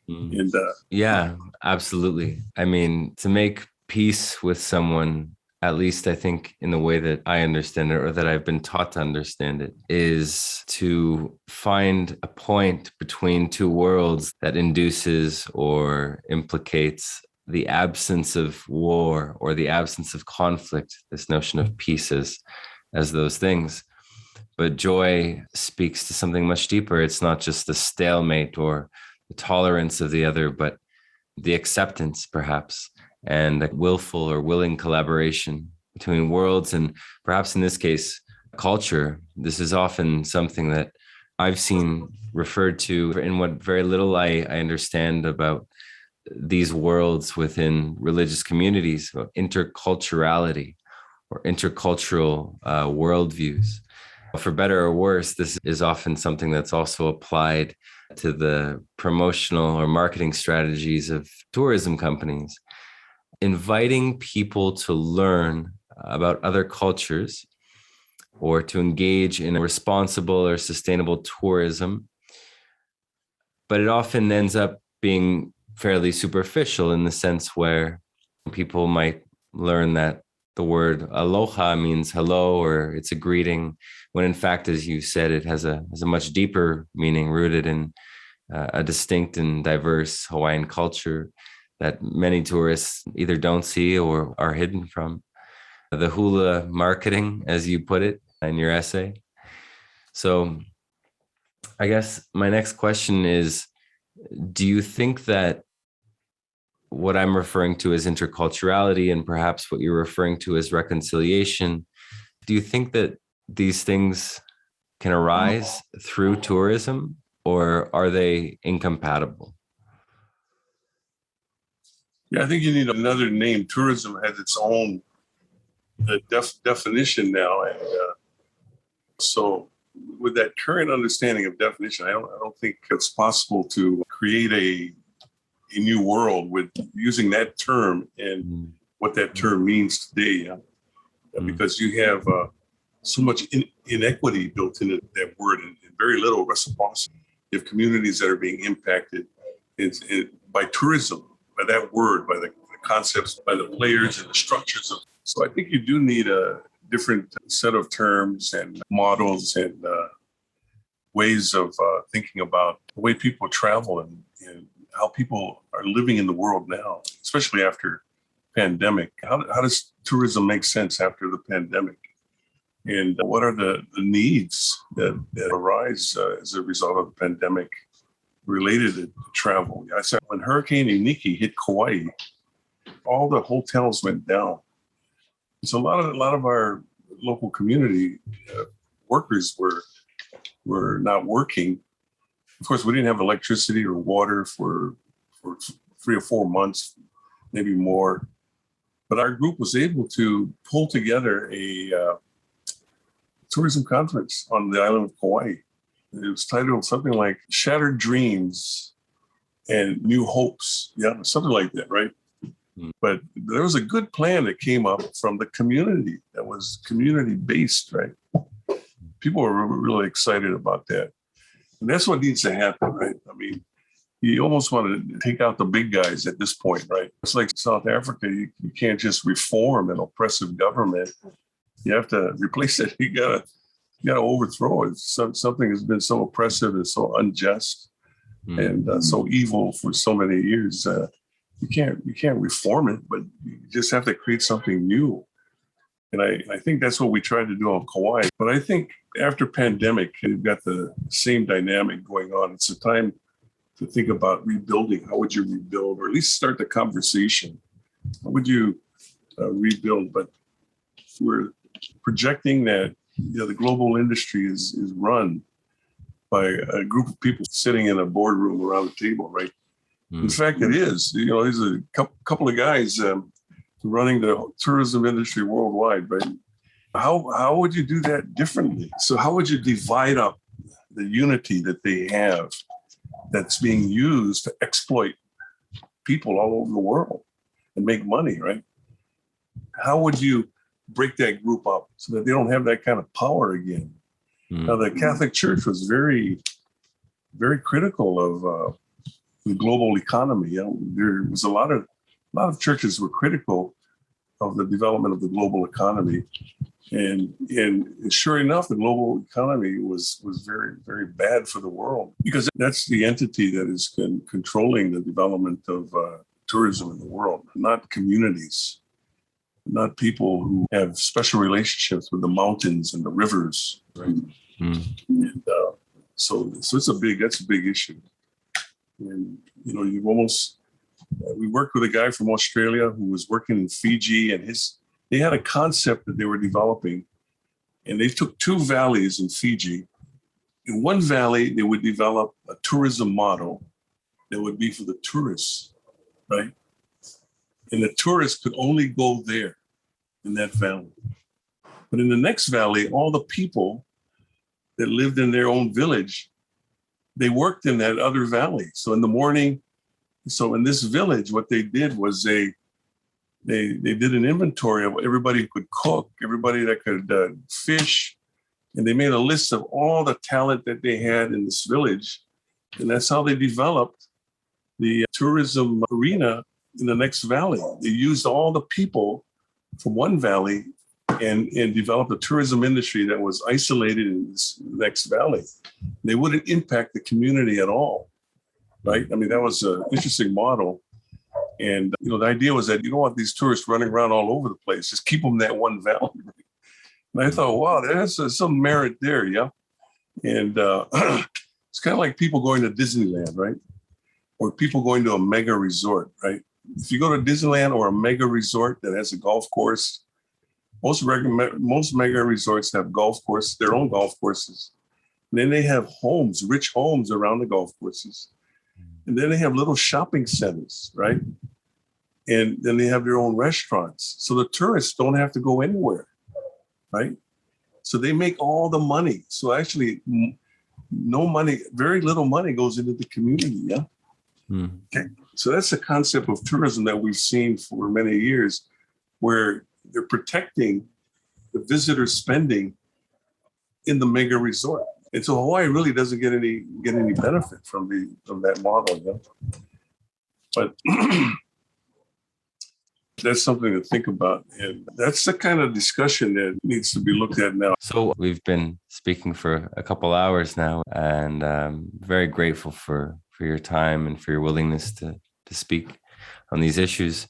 And yeah, absolutely. I mean, to make peace with someone, at least I think in the way that I understand it, or that I've been taught to understand it, is to find a point between two worlds that induces or implicates the absence of war or the absence of conflict, this notion of peace as those things. But joy speaks to something much deeper. It's not just the stalemate or the tolerance of the other, but the acceptance, perhaps, and a willful or willing collaboration between worlds, and perhaps in this case, culture. This is often something that I've seen referred to in what very little I understand about these worlds within religious communities, about interculturality or intercultural worldviews. For better or worse, this is often something that's also applied to the promotional or marketing strategies of tourism companies, inviting people to learn about other cultures or to engage in responsible or sustainable tourism. But it often ends up being fairly superficial in the sense where people might learn that the word aloha means hello, or it's a greeting, when in fact, as you said, it has a much deeper meaning rooted in a distinct and diverse Hawaiian culture that many tourists either don't see or are hidden from. The hula marketing, as you put it in your essay. So I guess my next question is, do you think that what I'm referring to as interculturality and perhaps what you're referring to as reconciliation, do you think that these things can arise through tourism, or are they incompatible? Yeah, I think you need another name. Tourism has its own definition now. And so with that current understanding of definition, I don't think it's possible to create a new world with using that term and what that term means today. Because you have so much inequity built into that word and very little reciprocity. You have communities that are being impacted by tourism, by that word, by the concepts, by the players and the structures. So I think you do need a different set of terms and models and ways of thinking about the way people travel and how people are living in the world now, especially after pandemic. How does tourism make sense after the pandemic? And what are the needs that arise as a result of the pandemic related to travel? I said when Hurricane Iniki hit Kauai, all the hotels went down. So a lot of our local community workers were not working. Of course, we didn't have electricity or water for 3 or 4 months, maybe more. But our group was able to pull together a tourism conference on the island of Kauai. It was titled something like Shattered Dreams and New Hopes. Yeah, something like that, right? But there was a good plan that came up from the community that was community-based, right? People were really excited about that. And that's what needs to happen, right? I mean, you almost want to take out the big guys at this point, right? It's like South Africa. You can't just reform an oppressive government. You have to replace it. You gotta overthrow it. Something has been so oppressive and so unjust and so evil for so many years. You can't reform it, but you just have to create something new. And I think that's what we tried to do on Kauai. But I think after pandemic, you've got the same dynamic going on. It's a time to think about rebuilding. How would you rebuild, or at least start the conversation? How would you rebuild? But we're projecting that the global industry is run by a group of people sitting in a boardroom around a table, right? In fact, it is. There's a couple of guys running the tourism industry worldwide, right? How would you do that differently? So how would you divide up the unity that they have that's being used to exploit people all over the world and make money, right? How would you break that group up so that they don't have that kind of power again? Now, the Catholic Church was very, very critical of the global economy. There was a lot of churches were critical of the development of the global economy. And sure enough, the global economy was very, very bad for the world, because that's the entity that is controlling the development of tourism in the world, not communities, not people who have special relationships with the mountains and the rivers, right? And so that's a big issue. And you almost we worked with a guy from Australia who was working in Fiji, and they had a concept that they were developing, and they took 2 valleys in Fiji. In one valley, they would develop a tourism model that would be for the tourists, right? And the tourists could only go there in that valley. But in the next valley, all the people that lived in their own village, they worked in that other valley. So in the morning, in this village, what they did was they did an inventory of everybody who could cook, everybody that could fish, and they made a list of all the talent that they had in this village. And that's how they developed the tourism arena in the next valley. They used all the people from one valley and developed a tourism industry that was isolated in this next valley. They wouldn't impact the community at all, right? I mean, that was an interesting model. And, the idea was that you don't want these tourists running around all over the place. Just keep them in that one valley. And I thought, wow, there's some merit there, yeah? And it's kind of like people going to Disneyland, right? Or people going to a mega resort, right? If you go to Disneyland or a mega resort that has a golf course, most mega resorts have their own golf courses. And then they have homes, rich homes around the golf courses. And then they have little shopping centers, right? And then they have their own restaurants. So the tourists don't have to go anywhere, right? So they make all the money. So actually, no money, very little money goes into the community, yeah? Okay. So that's the concept of tourism that we've seen for many years, where they're protecting the visitor spending in the mega resort. And so Hawaii really doesn't get any benefit from that model. You know? But that's something to think about. And that's the kind of discussion that needs to be looked at now. So we've been speaking for a couple hours now, and very grateful for your time and for your willingness to speak on these issues.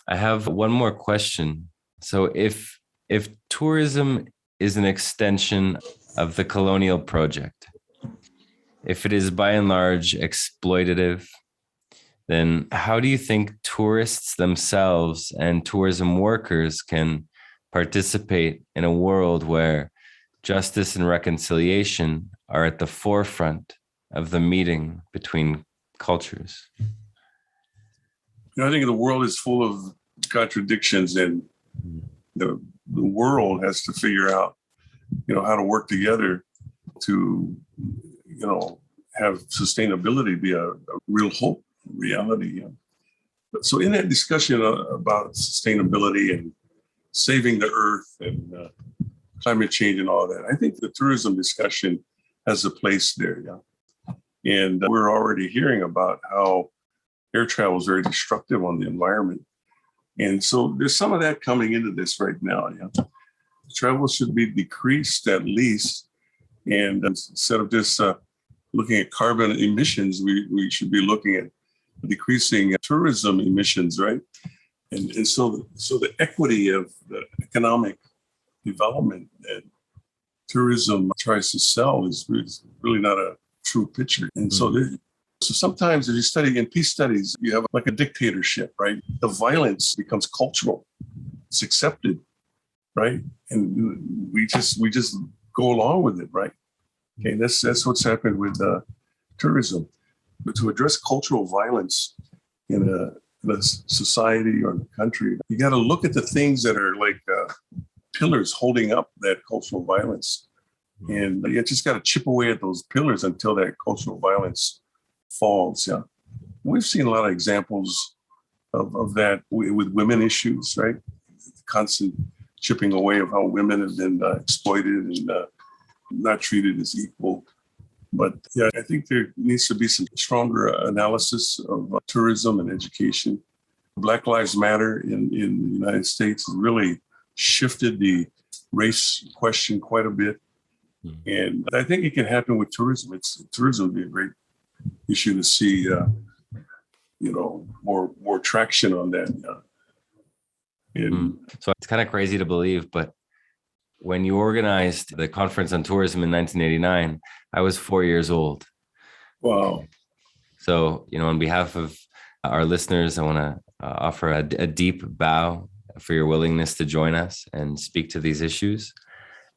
I have one more question. So if tourism is an extension of the colonial project, if it is by and large exploitative, then how do you think tourists themselves and tourism workers can participate in a world where justice and reconciliation are at the forefront of the meeting between cultures? You know, I think the world is full of contradictions, and the world has to figure out, you know, how to work together to, you know, have sustainability be a real hope, reality. You know? So in that discussion about sustainability and saving the earth and climate change and all that, I think the tourism discussion has a place there. Yeah? And we're already hearing about how air travel is very destructive on the environment. And so there's some of that coming into this right now. Yeah? Travel should be decreased at least. And instead of just looking at carbon emissions, we should be looking at decreasing tourism emissions, right? And so the equity of the economic development that tourism tries to sell is really not a true picture. And so sometimes if you study in peace studies, you have like a dictatorship, right? The violence becomes cultural. It's accepted, right? And we just go along with it, right? Okay, that's what's happened with tourism. But to address cultural violence in a society or a country, you got to look at the things that are like pillars holding up that cultural violence. And you just got to chip away at those pillars until that cultural violence falls. Yeah, we've seen a lot of examples of that with women issues, right? Constant chipping away of how women have been exploited and not treated as equal. But yeah, I think there needs to be some stronger analysis of tourism and education. Black Lives Matter in the United States has really shifted the race question quite a bit. And I think it can happen with tourism. Tourism would be a great issue to see, more traction on that. So it's kind of crazy to believe, but when you organized the Conference on Tourism in 1989, I was 4 years old. Wow. So, on behalf of our listeners, I want to offer a deep bow for your willingness to join us and speak to these issues.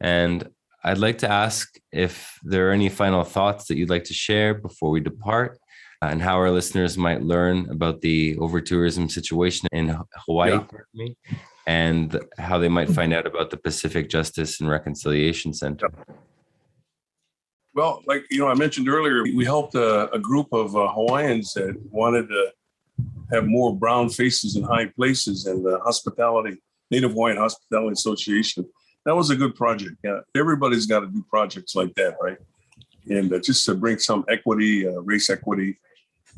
And I'd like to ask if there are any final thoughts that you'd like to share before we depart, and how our listeners might learn about the over-tourism situation in Hawaii, and how they might find out about the Pacific Justice and Reconciliation Center. Well, like, I mentioned earlier, we helped a group of Hawaiians that wanted to have more brown faces in high places, and the Native Hawaiian Hospitality Association. That was a good project. Yeah, everybody's got to do projects like that, right? And just to bring some equity, race equity,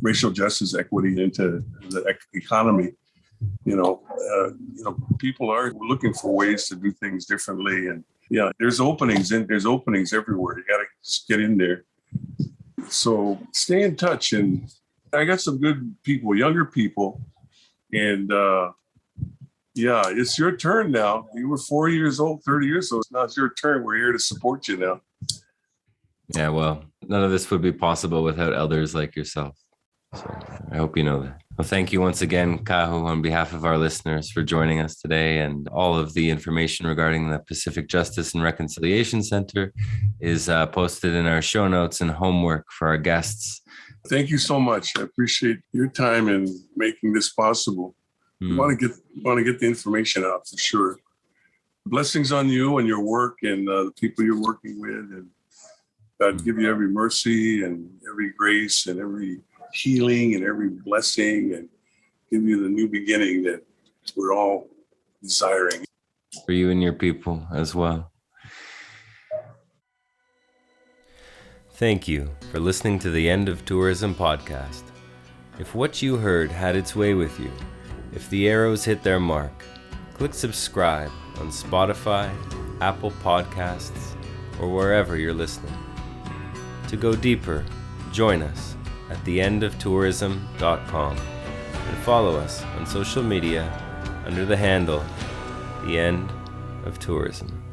racial justice equity into the economy. People are looking for ways to do things differently, and there's openings everywhere. You got to just get in there. So stay in touch, and I got some good people, younger people, and it's your turn now. You were 4 years old, 30 years old. Now it's your turn. We're here to support you now. Yeah, well, none of this would be possible without elders like yourself. So I hope you know that. Well, thank you once again, Kahu, on behalf of our listeners for joining us today. And all of the information regarding the Pacific Justice and Reconciliation Center is posted in our show notes and homework for our guests. Thank you so much. I appreciate your time in making this possible. Want to get the information out for sure. Blessings on you and your work and the people you're working with, and God give you every mercy and every grace and every healing and every blessing, and give you the new beginning that we're all desiring. For you and your people as well. Thank you for listening to the End of Tourism podcast. If what you heard had its way with you, if the arrows hit their mark, click subscribe on Spotify, Apple Podcasts, or wherever you're listening. To go deeper, join us at theendoftourism.com and follow us on social media under the handle The End of Tourism.